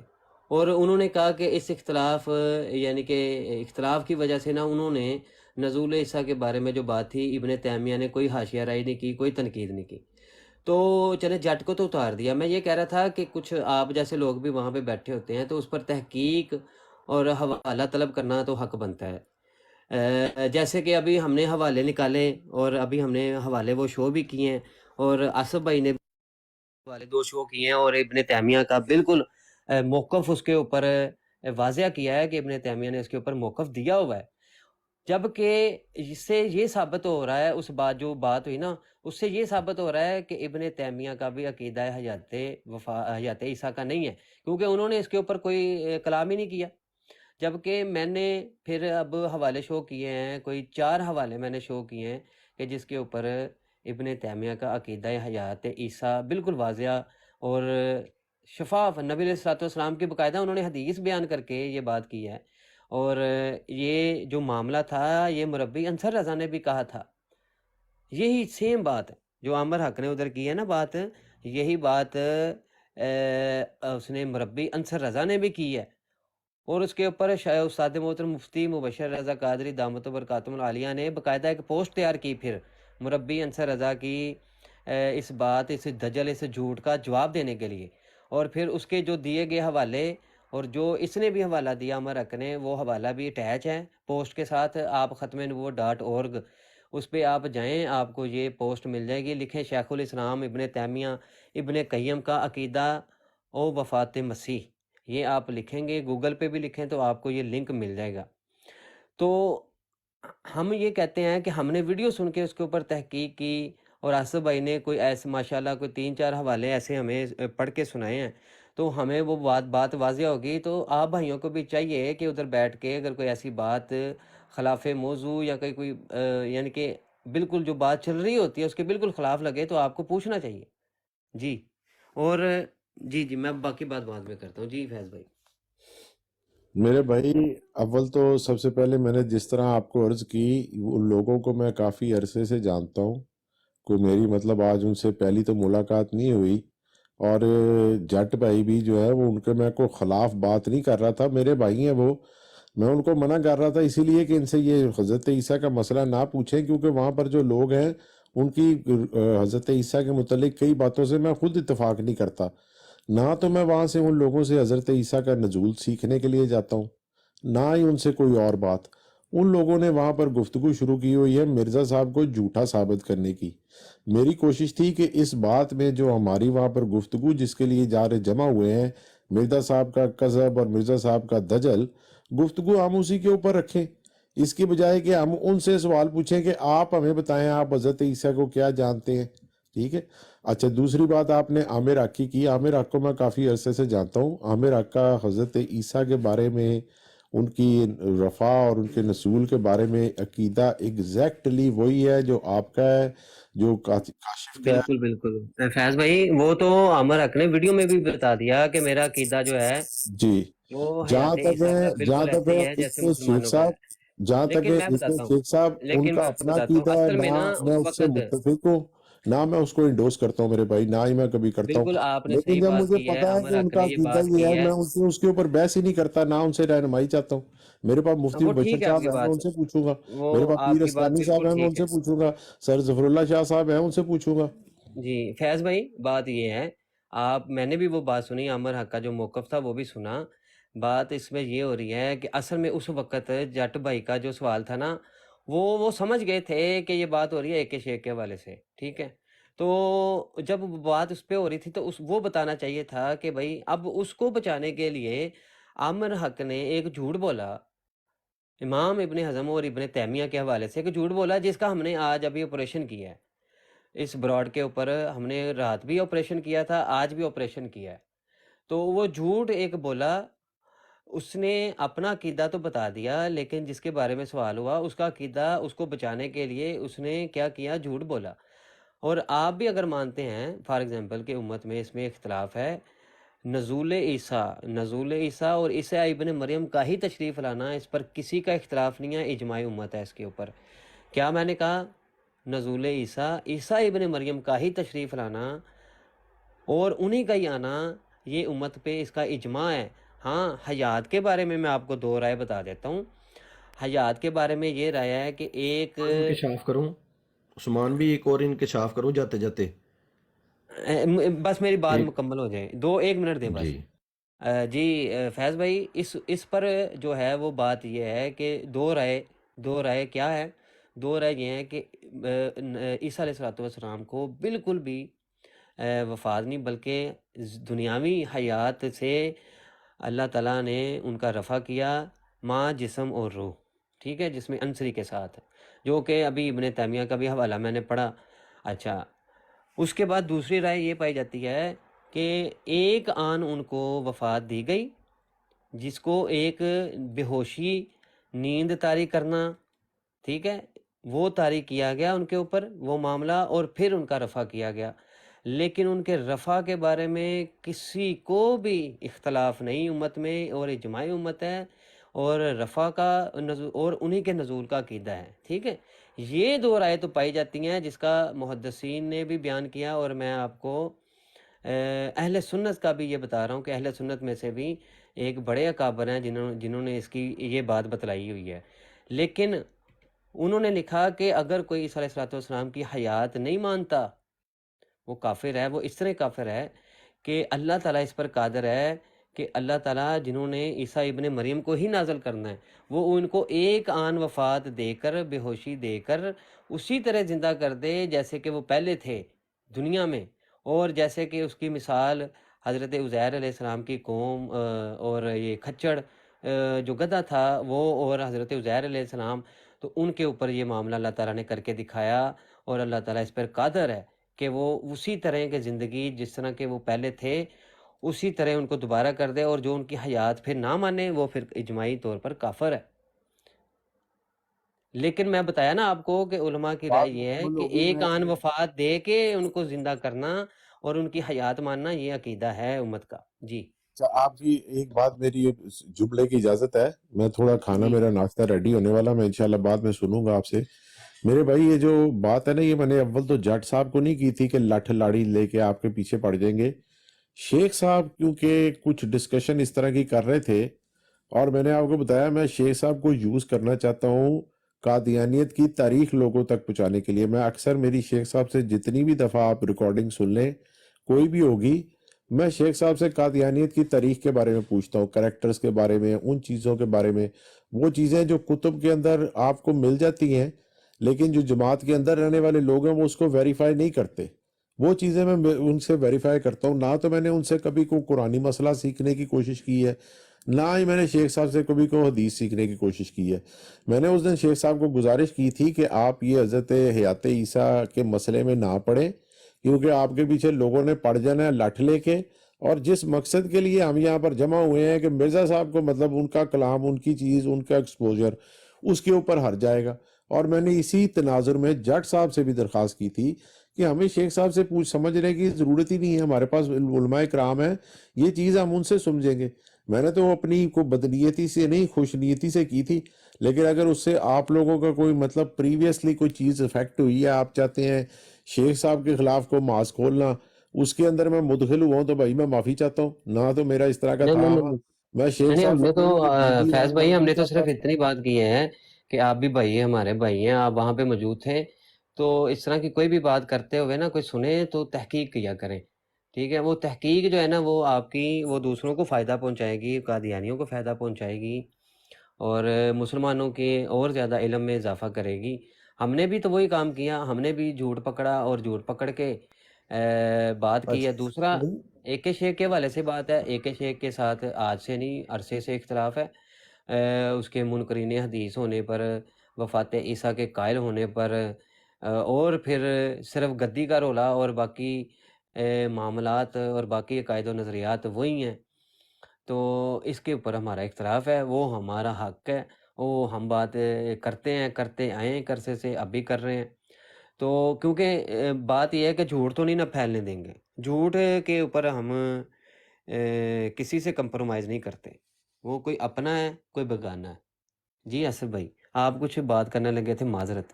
اور انہوں نے کہا کہ اس اختلاف یعنی کہ اختلاف کی وجہ سے نا انہوں نے نزول عیسیٰ کے بارے میں جو بات تھی ابن تیمیہ نے کوئی حاشیہ رائی نہیں کی، کوئی تنقید نہیں کی. تو چلے جٹ کو تو اتار دیا. میں یہ کہہ رہا تھا کہ کچھ آپ جیسے لوگ بھی وہاں پہ بیٹھے ہوتے ہیں تو اس پر تحقیق اور حوالہ طلب کرنا تو حق بنتا ہے. جیسے کہ ابھی ہم نے حوالے نکالے اور ابھی ہم نے حوالے وہ شو بھی کیے ہیں، اور آصف بھائی نے حوالے 2 شو کیے ہیں، اور ابن تیمیہ کا بالکل موقف اس کے اوپر واضح کیا ہے کہ ابن تیمیہ نے اس کے اوپر موقف دیا ہوا ہے. جبکہ اس سے یہ ثابت ہو رہا ہے، اس بات جو بات ہوئی نا اس سے یہ ثابت ہو رہا ہے کہ ابن تیمیہ کا بھی عقیدہ حیات عیسیٰ کا نہیں ہے، کیونکہ انہوں نے اس کے اوپر کوئی کلام ہی نہیں کیا. جبکہ میں نے پھر اب حوالے شو کیے ہیں، کوئی 4 حوالے میں نے شو کیے ہیں کہ جس کے اوپر ابن تیمیہ کا عقیدہ حیات عیسیٰ بالکل واضح اور شفاف، نبی علیہ الصلوۃ والسلام کی باقاعدہ انہوں نے حدیث بیان کر کے یہ بات کی ہے. اور یہ جو معاملہ تھا یہ مربی انصر رضا نے بھی کہا تھا. یہی سیم بات ہے جو عامر حق نے ادھر کی ہے نا بات، یہی بات اس نے مربی انصر رضا نے بھی کی ہے. اور اس کے اوپر استاد محترم مفتی مبشر رضا قادری دامت برکاتہم العالیہ نے باقاعدہ ایک پوسٹ تیار کی پھر مربی انصر رضا کی اس بات، اس دجل، اس جھوٹ کا جواب دینے کے لیے. اور پھر اس کے جو دیے گئے حوالے اور جو اس نے بھی حوالہ دیا عمر حق نے، وہ حوالہ بھی اٹیچ ہے پوسٹ کے ساتھ. آپ ختم-نبوت.org اس پہ آپ جائیں، آپ کو یہ پوسٹ مل جائے گی. لکھیں شیخ الاسلام ابن تیمیہ ابن قیم کا عقیدہ او وفات مسیح، یہ آپ لکھیں گے، گوگل پہ بھی لکھیں تو آپ کو یہ لنک مل جائے گا. تو ہم یہ کہتے ہیں کہ ہم نے ویڈیو سن کے اس کے اوپر تحقیق کی، اور آصف بھائی نے کوئی ایسے ماشاءاللہ کوئی 3-4 حوالے ایسے ہمیں پڑھ کے سنائے ہیں، تو ہمیں وہ بات واضح ہوگی. تو آپ بھائیوں کو بھی چاہیے کہ ادھر بیٹھ کے اگر کوئی ایسی بات خلاف موضوع یا کوئی یعنی کہ بالکل جو بات چل رہی ہوتی ہے اس کے بالکل خلاف لگے تو آپ کو پوچھنا چاہیے. جی. اور جی میں باقی بات بعد میں کرتا ہوں. جی فیض بھائی. میرے بھائی، اول تو سب سے پہلے میں نے جس طرح آپ کو عرض کی، ان لوگوں کو میں کافی عرصے سے جانتا ہوں. کوئی میری مطلب آج ان سے پہلی تو ملاقات نہیں ہوئی. اور جٹ بھائی بھی جو ہے وہ ان کے میں کوئی خلاف بات نہیں کر رہا تھا، میرے بھائی ہیں وہ. میں ان کو منع کر رہا تھا اسی لیے کہ ان سے یہ حضرت عیسیٰ کا مسئلہ نہ پوچھیں، کیونکہ وہاں پر جو لوگ ہیں ان کی حضرت عیسیٰ کے متعلق کئی باتوں سے میں خود اتفاق نہیں کرتا. نہ تو میں وہاں سے ان لوگوں سے حضرت عیسیٰ کا نزول سیکھنے کے لیے جاتا ہوں، نہ ہی ان سے کوئی اور بات. ان لوگوں نے وہاں پر گفتگو شروع کی ہوئی ہے مرزا صاحب کو جھوٹا ثابت کرنے کی. میری کوشش تھی کہ اس بات میں جو ہماری وہاں پر گفتگو جس کے لیے جا رہے جمع ہوئے ہیں، مرزا صاحب کا کذب اور مرزا صاحب کا دجل، گفتگو ہم اسی کے اوپر رکھیں، اس کی بجائے کہ ہم ان سے سوال پوچھیں کہ آپ ہمیں بتائیں آپ حضرت عیسیٰ کو کیا جانتے ہیں. ٹھیک ہے. اچھا، دوسری بات آپ نے عامر حق کی. عامر حق کو میں کافی عرصے سے جانتا ہوں. عامر حق کا حضرت عیسیٰ کے بارے میں، ان کی رفع اور ان کے نزول کے بارے میں عقیدہ ایگزیکٹلی وہی ہے جو آپ کا ہے، جو کاشف کا ہے. بالکل فیض بھائی، وہ تو عامر حق نے ویڈیو میں بھی بتا دیا کہ میرا عقیدہ جو ہے جی. وہ جہاں حیات تک عیسیٰ کا ہے بالکل ایسے ہی ہے جیسے اتنے شیخ مسلمانوں کا صاحب، ہے. جہاں تک ہے لیکن میں اتنے بتاتا ہوں شیخ صاحب ان لیکن کا میں اپنا بتاتا ہوں عقیدہ ہے، اصل میں نہ نا میں اس اس سے وقت متفق ہوں، نہ میں اس کو انڈورس کرتا ہوں میرے بھائی، نہ ہی میں کبھی کرتا ہوں. بالکل آپ نے لیکن صحیح جب بات مجھے کی ہے، پتا ہے کہ عامر ان حق کا نے یہ عقیدہ بات یہ کی ہے، ہے. میں اس کے اوپر بحث ہی نہیں کرتا، نہ ان سے رہنمائی چاہتا ہوں. میرے پاس مفتی وہ مبشر ٹھیک ہے آپ صاحب کی ہیں، میں بات، ان سے پوچھوں گا. وہ میرے پاس آپ پیر کی بات اسلانی صاحب بالکل ہیں، میں ان ٹھیک سے ہے. پوچھوں گا. سر ظفر اللہ شاہ صاحب ہیں، ان سے پوچھوں گا. جی فیض بھائی، بات یہ ہے، میں نے بھی وہ بات سنی، عامر حق کا جو موقف تھا وہ بھی سنا. بات اس میں یہ ہو رہی ہے کہ اصل میں اس وقت جٹ بھائی کا جو سوال تھا نا، وہ سمجھ گئے تھے کہ یہ بات ہو رہی ہے ایک شیخ کے والے سے. ٹھیک ہے. تو جب بات اس پہ ہو رہی تھی تو وہ بتانا چاہیے تھا کہ بھائی اب اس کو بچانے کے لیے عامر حق نے ایک جھوٹ بولا امام ابن حزم اور ابن تیمیہ کے حوالے سے، ایک جھوٹ بولا جس کا ہم نے آج ابھی آپریشن کیا ہے. اس براڈ کے اوپر ہم نے رات بھی آپریشن کیا تھا، آج بھی آپریشن کیا ہے. تو وہ جھوٹ ایک بولا، اس نے اپنا عقیدہ تو بتا دیا، لیکن جس کے بارے میں سوال ہوا اس کا عقیدہ اس کو بچانے کے لیے اس نے کیا کیا، جھوٹ بولا. اور آپ بھی اگر مانتے ہیں فار ایگزامپل کہ امت میں اس میں اختلاف ہے، نزول عیسیٰ اور عیسیٰ ابن مریم کا ہی تشریف لانا، اس پر کسی کا اختلاف نہیں ہے، اجماع امت ہے اس کے اوپر. کیا میں نے کہا؟ نزول عیسیٰ ابن مریم کا ہی تشریف لانا اور انہی کا ہی آنا، یہ امت پہ اس کا اجماع ہے. ہاں حیات کے بارے میں آپ کو 2 رائے بتا دیتا ہوں. حیات کے بارے میں یہ رائے ہے کہ ایک اور انکشاف کروں عثمان بھی، ایک اور انکشاف کروں جاتے جاتے. بس میری بات ایک مکمل ہو جائے، 1 منٹ دیں بس. جی جی فیض بھائی، اس پر جو ہے وہ بات یہ ہے کہ 2 رائے کیا ہے. 2 رائے یہ ہیں کہ عیسیٰ علیہ والسلام کو بالکل بھی وفات نہیں، بلکہ دنیاوی حیات سے اللہ تعالیٰ نے ان کا رفع کیا، ماں جسم اور روح، ٹھیک ہے، جس میں انصری کے ساتھ، جو کہ ابھی ابن تیمیہ کا بھی حوالہ میں نے پڑھا. اچھا، اس کے بعد دوسری رائے یہ پائی جاتی ہے کہ ایک آن ان کو وفات دی گئی، جس کو ایک بے ہوشی، نیند طاری کرنا، ٹھیک ہے، وہ طاری کیا گیا ان کے اوپر وہ معاملہ، اور پھر ان کا رفع کیا گیا. لیکن ان کے رفع کے بارے میں کسی کو بھی اختلاف نہیں امت میں، اور اجماعی امت ہے، اور رفع کا نزول اور انہی کے نزول کا عقیدہ ہے، ٹھیک ہے. یہ 2 رائے تو پائی جاتی ہیں، جس کا محدثین نے بھی بیان کیا، اور میں آپ کو اہل سنت کا بھی یہ بتا رہا ہوں کہ اہل سنت میں سے بھی ایک بڑے اکابر ہیں جنہوں نے اس کی یہ بات بتلائی ہوئی ہے. لیکن انہوں نے لکھا کہ اگر کوئی عیسیٰ علیہ والسلام کی حیات نہیں مانتا، وہ کافر ہے. وہ اس طرح کافر ہے کہ اللہ تعالیٰ اس پر قادر ہے کہ اللہ تعالیٰ جنہوں نے عیسیٰ ابن مریم کو ہی نازل کرنا ہے، وہ ان کو ایک آن وفات دے کر، بے ہوشی دے کر اسی طرح زندہ کر دے جیسے کہ وہ پہلے تھے دنیا میں. اور جیسے کہ اس کی مثال حضرت عزیر علیہ السلام کی قوم اور یہ کھچڑ جو گدھا تھا وہ، اور حضرت عزیر علیہ السلام، تو ان کے اوپر یہ معاملہ اللہ تعالیٰ نے کر کے دکھایا. اور اللہ تعالیٰ اس پر قادر ہے کہ وہ اسی طرح کی زندگی جس طرح کہ وہ پہلے تھے اسی طرح ان کو دوبارہ کر دے. اور جو ان کی حیات پھر نہ مانے وہ پھر اجماعی طور پر کافر ہے. لیکن میں بتایا نا آپ کو کہ علماء کی رائے بات یہ ہے مکمل کہ ہوگی. ایک میں آن وفات دے کے ان کو زندہ کرنا اور ان کی حیات ماننا، یہ عقیدہ ہے امت کا. جی اچھا، آپ کی ایک بات، میری جملے کی اجازت ہے؟ میں تھوڑا کھانا، جی میرا ناشتہ ریڈی ہونے والا، میں انشاءاللہ بعد میں سنوں گا آپ سے. میرے بھائی، یہ جو بات ہے نا، یہ میں نے اول تو جٹ صاحب کو نہیں کی تھی کہ لٹھ لاڑی لے کے آپ کے پیچھے پڑ جائیں گے. شیخ صاحب کیونکہ کچھ ڈسکشن اس طرح کی کر رہے تھے، اور میں نے آپ کو بتایا میں شیخ صاحب کو یوز کرنا چاہتا ہوں قادیانیت کی تاریخ لوگوں تک پہنچانے کے لیے. میں اکثر میری شیخ صاحب سے جتنی بھی دفعہ آپ ریکارڈنگ سن لیں، کوئی بھی ہوگی، میں شیخ صاحب سے قادیانیت کی تاریخ کے بارے میں پوچھتا ہوں، کریکٹرز کے بارے میں، ان چیزوں کے بارے میں، وہ چیزیں جو کتب کے اندر آپ کو مل جاتی ہیں، لیکن جو جماعت کے اندر رہنے والے لوگ ہیں وہ اس کو ویریفائی نہیں کرتے. وہ چیزیں میں ان سے ویریفائی کرتا ہوں. نہ تو میں نے ان سے کبھی کوئی قرآنی مسئلہ سیکھنے کی کوشش کی ہے، نہ ہی میں نے شیخ صاحب سے کبھی کوئی حدیث سیکھنے کی کوشش کی ہے. میں نے اس دن شیخ صاحب کو گزارش کی تھی کہ آپ یہ حضرت حیات عیسیٰ کے مسئلے میں نہ پڑھیں، کیونکہ آپ کے پیچھے لوگوں نے پڑ جانا ہے لٹھ لے کے. اور جس مقصد کے لیے ہم یہاں پر جمع ہوئے ہیں کہ مرزا صاحب کو، مطلب ان کا کلام، ان کی چیز، ان کا ایکسپوجر اس کے اوپر ہر جائے گا. اور میں نے اسی تناظر میں جٹ صاحب سے بھی درخواست کی تھی کہ ہمیں شیخ صاحب سے سمجھنے کی ضرورت ہی نہیں ہے، ہمارے پاس علماء کرام ہیں، یہ چیز ہم ان سے سمجھیں گے. میں نے تو اپنی کو بدنیتی سے نہیں، خوش نیتی سے کی تھی. لیکن اگر اس سے آپ لوگوں کا کوئی مطلب پریویسلی کوئی چیز افیکٹ ہوئی ہے، آپ چاہتے ہیں شیخ صاحب کے خلاف کو ماس کھولنا، اس کے اندر میں مدخل ہوا ہوں، تو بھائی میں معافی چاہتا ہوں. نہ تو میرا اس طرح کا نہیں تھا. نہیں نہیں میں شیخ نہیں، صاحب ہم سے نے تو کوئی دینی فیض بھائی، رہنمائی ہم نہیں نے تو چاہتا. صرف اتنی بات کی ہے کہ آپ بھی بھائی ہیں، ہمارے بھائی ہیں، آپ وہاں پہ موجود تھے. تو اس طرح کی کوئی بھی بات کرتے ہوئے نا، کوئی سنے تو تحقیق کیا کریں، ٹھیک ہے. وہ تحقیق جو ہے نا، وہ آپ کی، وہ دوسروں کو فائدہ پہنچائے گی، قادیانیوں کو فائدہ پہنچائے گی، اور مسلمانوں کے اور زیادہ علم میں اضافہ کرے گی. ہم نے بھی تو وہی کام کیا، ہم نے بھی جھوٹ پکڑا، اور جھوٹ پکڑ کے بات کی ہے. دوسرا نہیں اے کے شیخ کے حوالے سے بات ہے. اے کے شیخ کے ساتھ آج سے نہیں، عرصے سے اختلاف ہے. اس کے منکرین حدیث ہونے پر، وفات عیسیٰ کے قائل ہونے پر، اور پھر صرف گدی کا رولا، اور باقی معاملات اور باقی عقائد و نظریات وہی ہیں. تو اس کے اوپر ہمارا اختلاف ہے، وہ ہمارا حق ہے، وہ ہم بات کرتے ہیں، کرتے آئے ہیں عرصے سے، اب بھی کر رہے ہیں. تو کیونکہ بات یہ ہے کہ جھوٹ تو نہیں نہ پھیلنے دیں گے، جھوٹ کے اوپر ہم کسی سے کمپرومائز نہیں کرتے. وہ کوئی اپنا ہے، کوئی بیگانہ ہے. جی اسد بھائی، آپ کچھ بات کرنے لگے تھے، معذرت.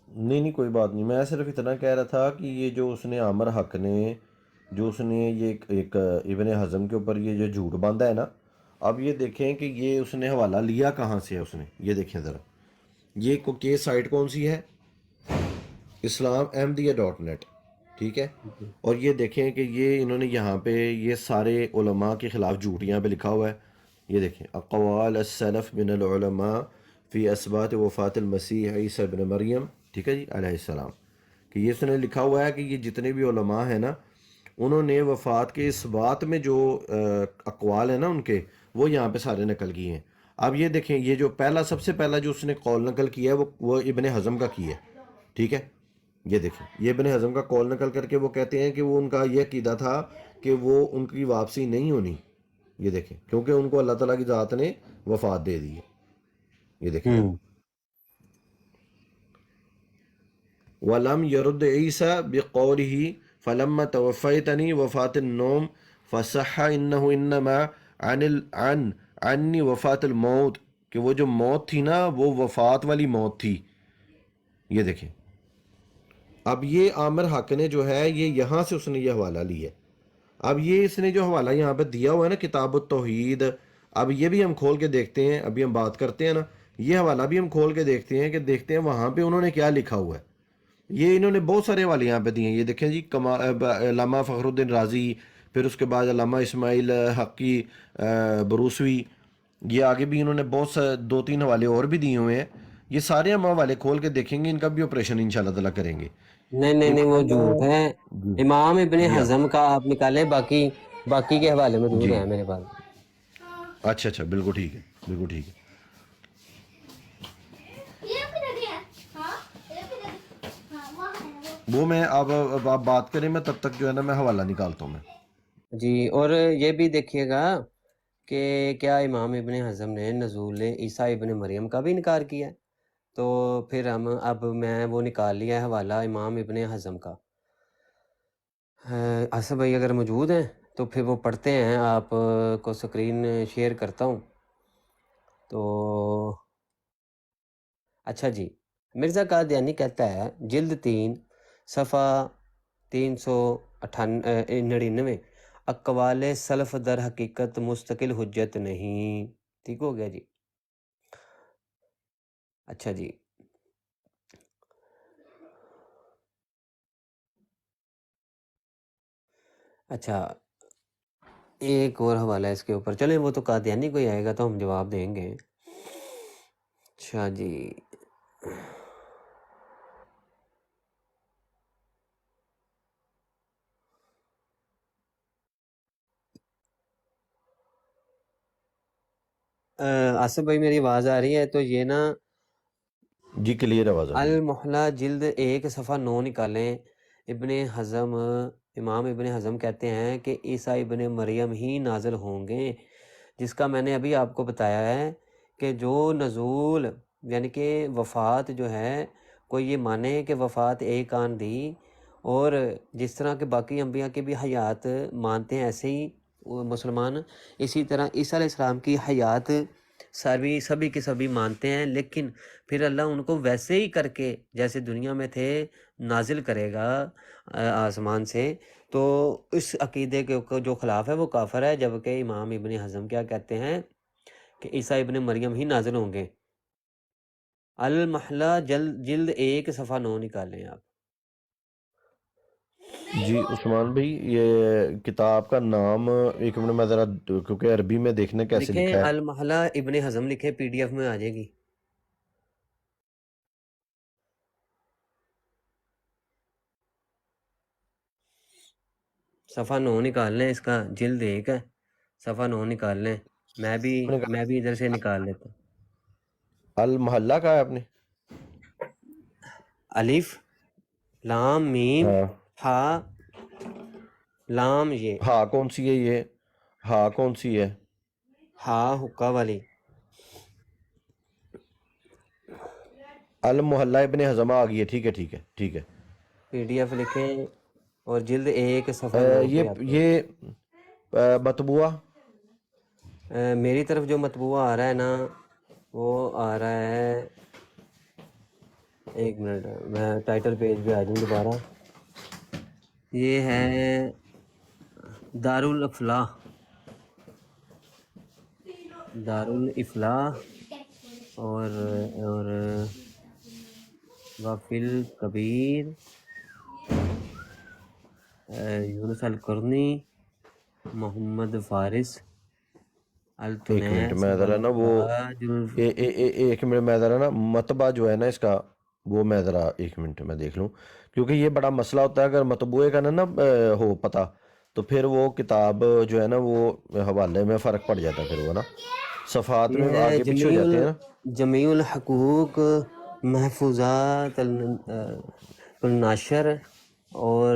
نہیں کوئی بات نہیں. میں صرف اتنا کہہ رہا تھا کہ یہ جو اس نے عامر حق نے جو اس نے یہ ایک ابن حزم کے اوپر یہ جو جھوٹ باندھا ہے نا، اب یہ دیکھیں کہ یہ اس نے حوالہ لیا کہاں سے ہے اس نے، یہ دیکھیں ذرا، یہ کیس سائٹ کون سی ہے؟ اسلام احمدیہ ڈاٹ نیٹ، ٹھیک ہے. جی اور یہ دیکھیں کہ یہ انہوں نے یہاں پہ یہ سارے علماء کے خلاف جھوٹ یہاں پہ لکھا ہوا ہے. یہ دیکھیں اقوال السلف من العلماء فی اثبات وفات المسیح عیسیٰ ابن مریم، ٹھیک ہے جی، علیہ السلام، کہ یہ اس نے لکھا ہوا ہے کہ یہ جتنے بھی علماء ہیں نا، انہوں نے وفات کے اس بات میں جو اقوال ہیں نا ان کے، وہ یہاں پہ سارے نقل کیے ہیں. اب یہ دیکھیں، یہ جو پہلا سب سے پہلا جو اس نے قول نقل کیا ہے وہ ابن حزم کا کی ہے، ٹھیک ہے. یہ دیکھیں، یہ ابن حزم کا قول نقل کر کے وہ کہتے ہیں کہ وہ ان کا یہ عقیدہ تھا کہ وہ ان کی واپسی نہیں ہونی. یہ دیکھیں، کیونکہ ان کو اللہ تعالیٰ کی ذات نے وفات دے دی ہے. یہ دیکھیں ذرا. وَلَمْ يَرُدْ عِيسَى بِقَوْلِهِ فَلَمَّا تَوَفَّيْتَنِي وفات النوم فَصَحَّ إِنَّهُ إِنَّمَا عَنِّي وفات الموت، کہ وہ جو موت تھی نا وہ وفات والی موت تھی. یہ دیکھیں، اب یہ عامر حق نے جو ہے یہ یہاں سے اس نے یہ حوالہ لی ہے. اب یہ اس نے جو حوالہ یہاں پہ دیا ہوا ہے نا، کتاب التوحید، اب یہ بھی ہم کھول کے دیکھتے ہیں، ابھی ہم بات کرتے ہیں نا، یہ حوالہ بھی ہم کھول کے دیکھتے ہیں کہ دیکھتے ہیں وہاں پہ انہوں نے کیا لکھا ہوا ہے. یہ انہوں نے بہت سارے حوالے یہاں پہ دیے ہیں. یہ دیکھیں جی، علامہ فخر الدین رازی، پھر اس کے بعد علامہ اسماعیل حقی بروسوی، یہ آگے بھی انہوں نے بہت سے 2-3 حوالے اور بھی دیے ہوئے ہیں. یہ سارے ہم حوالے کھول کے دیکھیں گے، ان کا بھی آپریشن انشاءاللہ تعالیٰ کریں گے. نہیں وہ جھوٹ ہے. جی امام ابن جی ہاں حزم کا آپ نکالیں، باقی کے حوالے موجود جی، ہیں میرے پاس. اچھا بالکل ٹھیک ہے، بالکل ٹھیک ہے. وہ میں اب آپ بات کریں، میں تب تک جو ہے نا میں حوالہ نکالتا ہوں میں. جی، اور یہ بھی دیکھیے گا کہ کیا امام ابن حزم نے نزول عیسیٰ ابن مریم کا بھی انکار کیا ہے. تو پھر اب میں وہ نکال لیا ہے حوالہ امام ابن حزم کا. آصف بھائی اگر موجود ہیں تو پھر وہ پڑھتے ہیں، آپ کو سکرین شیئر کرتا ہوں. تو اچھا جی، مرزا قادیانی کہتا ہے جلد 3 صفحہ 399، اقوال سلف در حقیقت مستقل حجت نہیں. ٹھیک ہو گیا جی. اچھا جی، اچھا ایک اور حوالہ ہے اس کے اوپر. چلیں وہ تو قادیانی کوئی آئے گا تو ہم جواب دیں گے. اچھا جی، آصف بھائی میری آواز آ رہی ہے؟ تو یہ نا جی کلیئر آواز آ رہی ہے. المحلہ جلد 1 صفحہ 9 نکالیں. امام ابن حزم کہتے ہیں کہ عیسیٰ ابن مریم ہی نازل ہوں گے، جس کا میں نے ابھی آپ کو بتایا ہے کہ جو نزول یعنی کہ وفات جو ہے، کوئی یہ مانے کہ وفات ایک آن دی، اور جس طرح کہ باقی انبیاء کی بھی حیات مانتے ہیں ایسے ہی مسلمان، اسی طرح عیسیٰ علیہ السلام کی حیات سبھی کے سبھی مانتے ہیں. لیکن پھر اللہ ان کو ویسے ہی کر کے جیسے دنیا میں تھے نازل کرے گا آسمان سے. تو اس عقیدے کے جو خلاف ہے وہ کافر ہے. جبکہ امام ابن حزم کیا کہتے ہیں کہ عیسیٰ ابن مریم ہی نازل ہوں گے. المحلہ جلد 1 صفحہ 9 نکالیں آپ. جی عثمان بھائی، یہ کتاب کا نام ایک منٹ میں ذرا، کیونکہ عربی میں دیکھنے کیسے لکھیں لکھا ہے. المحلہ ابن حزم لکھیں، پی ڈی ایف میں آ جائے گی. صفحہ 9 نکال لیں، اس کا جلد 1 ہے، صفحہ 9 نکال لیں. میں بھی ادھر سے نکال لیتا ہوں. المحلہ کا ہے آپ نے؟ الف لام میم ہاں ہا لام یہ ہاں کون سی ہے؟ یہ ہاں کون سی ہے؟ ہا حقہ والی. المحلہ ابن حزمہ آ گئی ہے، ٹھیک ہے ٹھیک ہے ٹھیک ہے. پی ڈی ایف لکھیں اور جلد 1 صفحہ 9 پہ آپ کو یہ مطبوعہ میری طرف جو مطبوعہ آ رہا ہے نا، وہ آ رہا ہے، ایک منٹ میں ٹائٹل پیج پہ آ جاؤں دوبارہ. یہ ہے دارالافلاح اور وفیل کبیر یونس القرنی محمد فارس ایک منٹ التنیس میں ذرا نا وہ ایک منٹ میں ذرا نا مطبع جو ہے نا اس کا وہ میں ذرا ایک منٹ میں دیکھ لوں، کیونکہ یہ بڑا مسئلہ ہوتا ہے اگر مطبوعے کا نا ہو پتہ تو پھر وہ کتاب جو ہے نا وہ حوالے میں فرق پڑ جاتا ہے، پھر وہ نا صفحات میں یہ ہے آگے پیچھے ہو جاتے ہیں نا۔ جمیع الحقوق محفوظات الناشر اور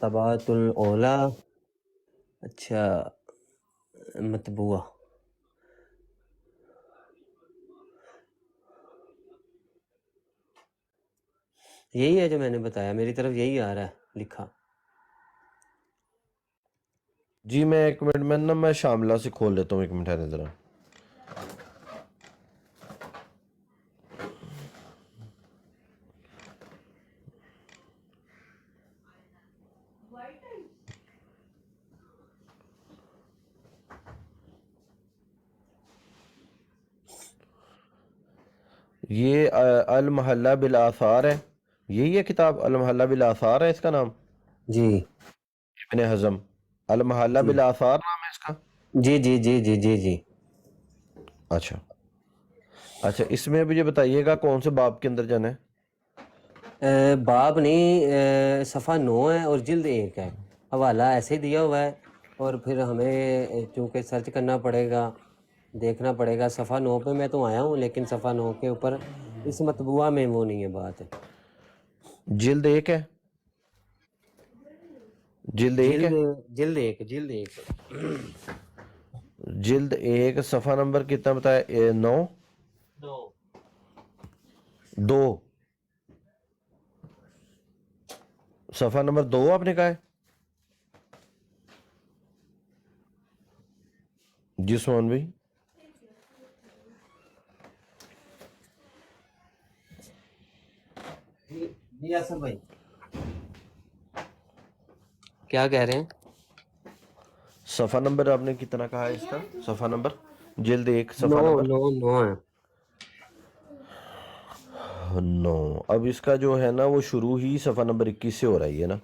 طباعت الاولا، اچھا مطبوعہ، یہی ہے جو میں نے بتایا، میری طرف یہی آ رہا ہے لکھا۔ جی میں ایک منٹ میں نا میں شاملہ سے کھول لیتا ہوں، ایک منٹ ہے ذرا۔ یہ المحلہ بالآثار ہے، یہی ہے کتاب المحلہ بالآثار ہے اس کا نام؟ جی ابن حزم المحلہ بالآثار نام ہے اس کا؟ جی جی جی جی جی جی اچھا اچھا، اس میں مجھے بتائیے گا کون سے باب کے اندر جانا ہے؟ باب نہیں، صفحہ 9 ہے اور جلد 1 ہے، حوالہ ایسے ہی دیا ہوا ہے، اور پھر ہمیں چونکہ سرچ کرنا پڑے گا، دیکھنا پڑے گا۔ صفحہ 9 پہ میں تو آیا ہوں، لیکن صفحہ 9 کے اوپر اس مطبوعہ میں وہ نہیں ہے بات ہے۔ جلد 1 ہے، جلد 1 ہے، جلد 1 جلد 1 صفحہ نمبر کتنا بتایا؟ 9 2 صفحہ نمبر 2 آپ نے کہا ہے؟ جی عثمان بھائی جی یاسر بھائی کیا کہہ رہے ہیں؟ صفحہ نمبر آپ نے کتنا کہا ہے اس کا؟ صفحہ نمبر جلد 1 صفحہ 9 نمبر 9 ہے۔ 9۔ اب اس کا جو ہے نا وہ شروع ہی صفحہ نمبر 21 سے ہو رہی ہے نا؟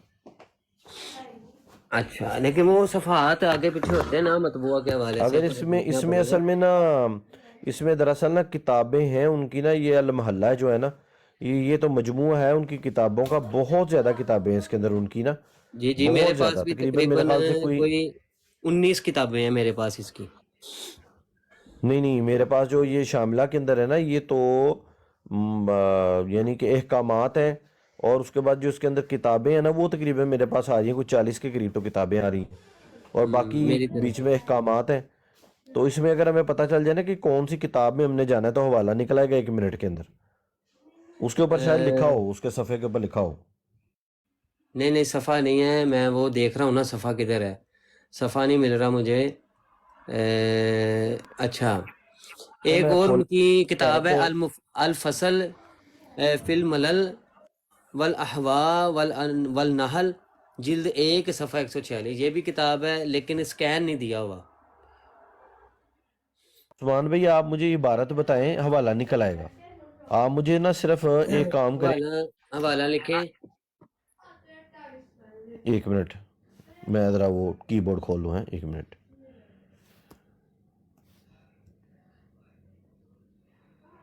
اچھا، لیکن وہ صفحات آگے پیچھے ہوتے ہیں نا مطبوعہ کے حوالے سے، اگر اس میں اصل میں نا اس میں دراصل نا کتابیں ہیں ان کی نا، یہ المحلہ جو ہے نا یہ تو مجموعہ ہے ان کی کتابوں کا، بہت زیادہ کتابیں ہیں اس کے اندر ان کی نا، جی جی میرے بہت پاس زیادہ، بھی تقریباً میرے تقریباً خیال سے کوئی 19 کتابیں ہیں میرے پاس اس کی۔ نہیں میرے پاس جو یہ شاملہ کے اندر ہے نا یہ تو یعنی کہ احکامات ہیں، اور اس کے بعد جو اس کے اندر کتابیں ہیں نا وہ تقریباً میرے پاس آ رہی ہیں، کچھ 40 کے قریب تو کتابیں آ رہی ہیں، اور باقی میری طرف بیچ میں احکامات ہیں۔ تو اس میں اگر ہمیں پتہ چل جائے نا کہ کون سی کتاب میں ہم نے جانا ہے تو حوالہ نکل آئے گا 1 منٹ کے اندر، اس کے اوپر شاید لکھا ہو، اس کے صفحے کے اوپر لکھا ہو۔ نہیں صفحہ نہیں ہے، میں وہ دیکھ رہا ہوں نا صفحہ کدھر ہے، صفحہ نہیں مل رہا مجھے۔ اچھا ایک اور ان کی کتاب ہے الفصل فی الملل والاحواء والنحل، جلد 1 صفحہ 146، یہ بھی کتاب ہے لیکن اسکین نہیں دیا ہوا۔ عثمان بھائی آپ مجھے عبارت بتائیں، حوالہ نکل آئے گا۔ آپ مجھے نا صرف ایک کام کریں، حوالہ لکھیں۔ 1 منٹ میں ذرا وہ کی بورڈ کھول لوں، 1 منٹ۔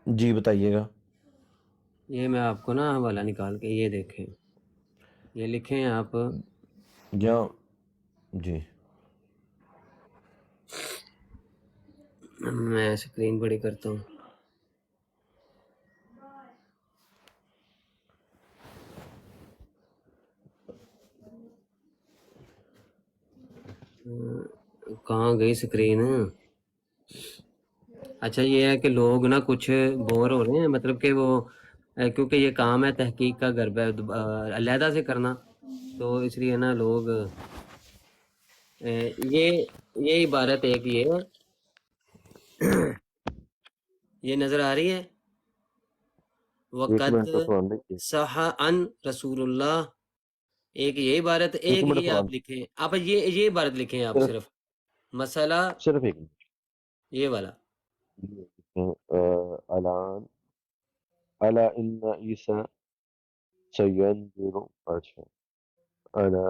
جی بتائیے گا۔ یہ میں آپ کو نا حوالہ نکال کے یہ دیکھیں، یہ لکھیں آپ، جی میں اسکرین بڑی کرتا ہوں۔ کہاں گئی اسکرین؟ اچھا یہ ہے کہ لوگ نا کچھ بور ہو رہے ہیں، مطلب کہ وہ کیونکہ یہ کام ہے تحقیق کا گھر پہ علیحدہ سے کرنا، تو اس لیے نا لوگ یہ عبارت ایک یہ نظر آ رہی ہے، وقت صح عن رسول اللہ ایک یہ عبارت، ایک ایک منٹ یہ آپ قرآن لکھیں، آپ یہ عبارت لکھیں آپ صرف صرف مسئلہ صرف ایک منٹ یہ والا. الان الا ان عیسی سینزل اچھا انا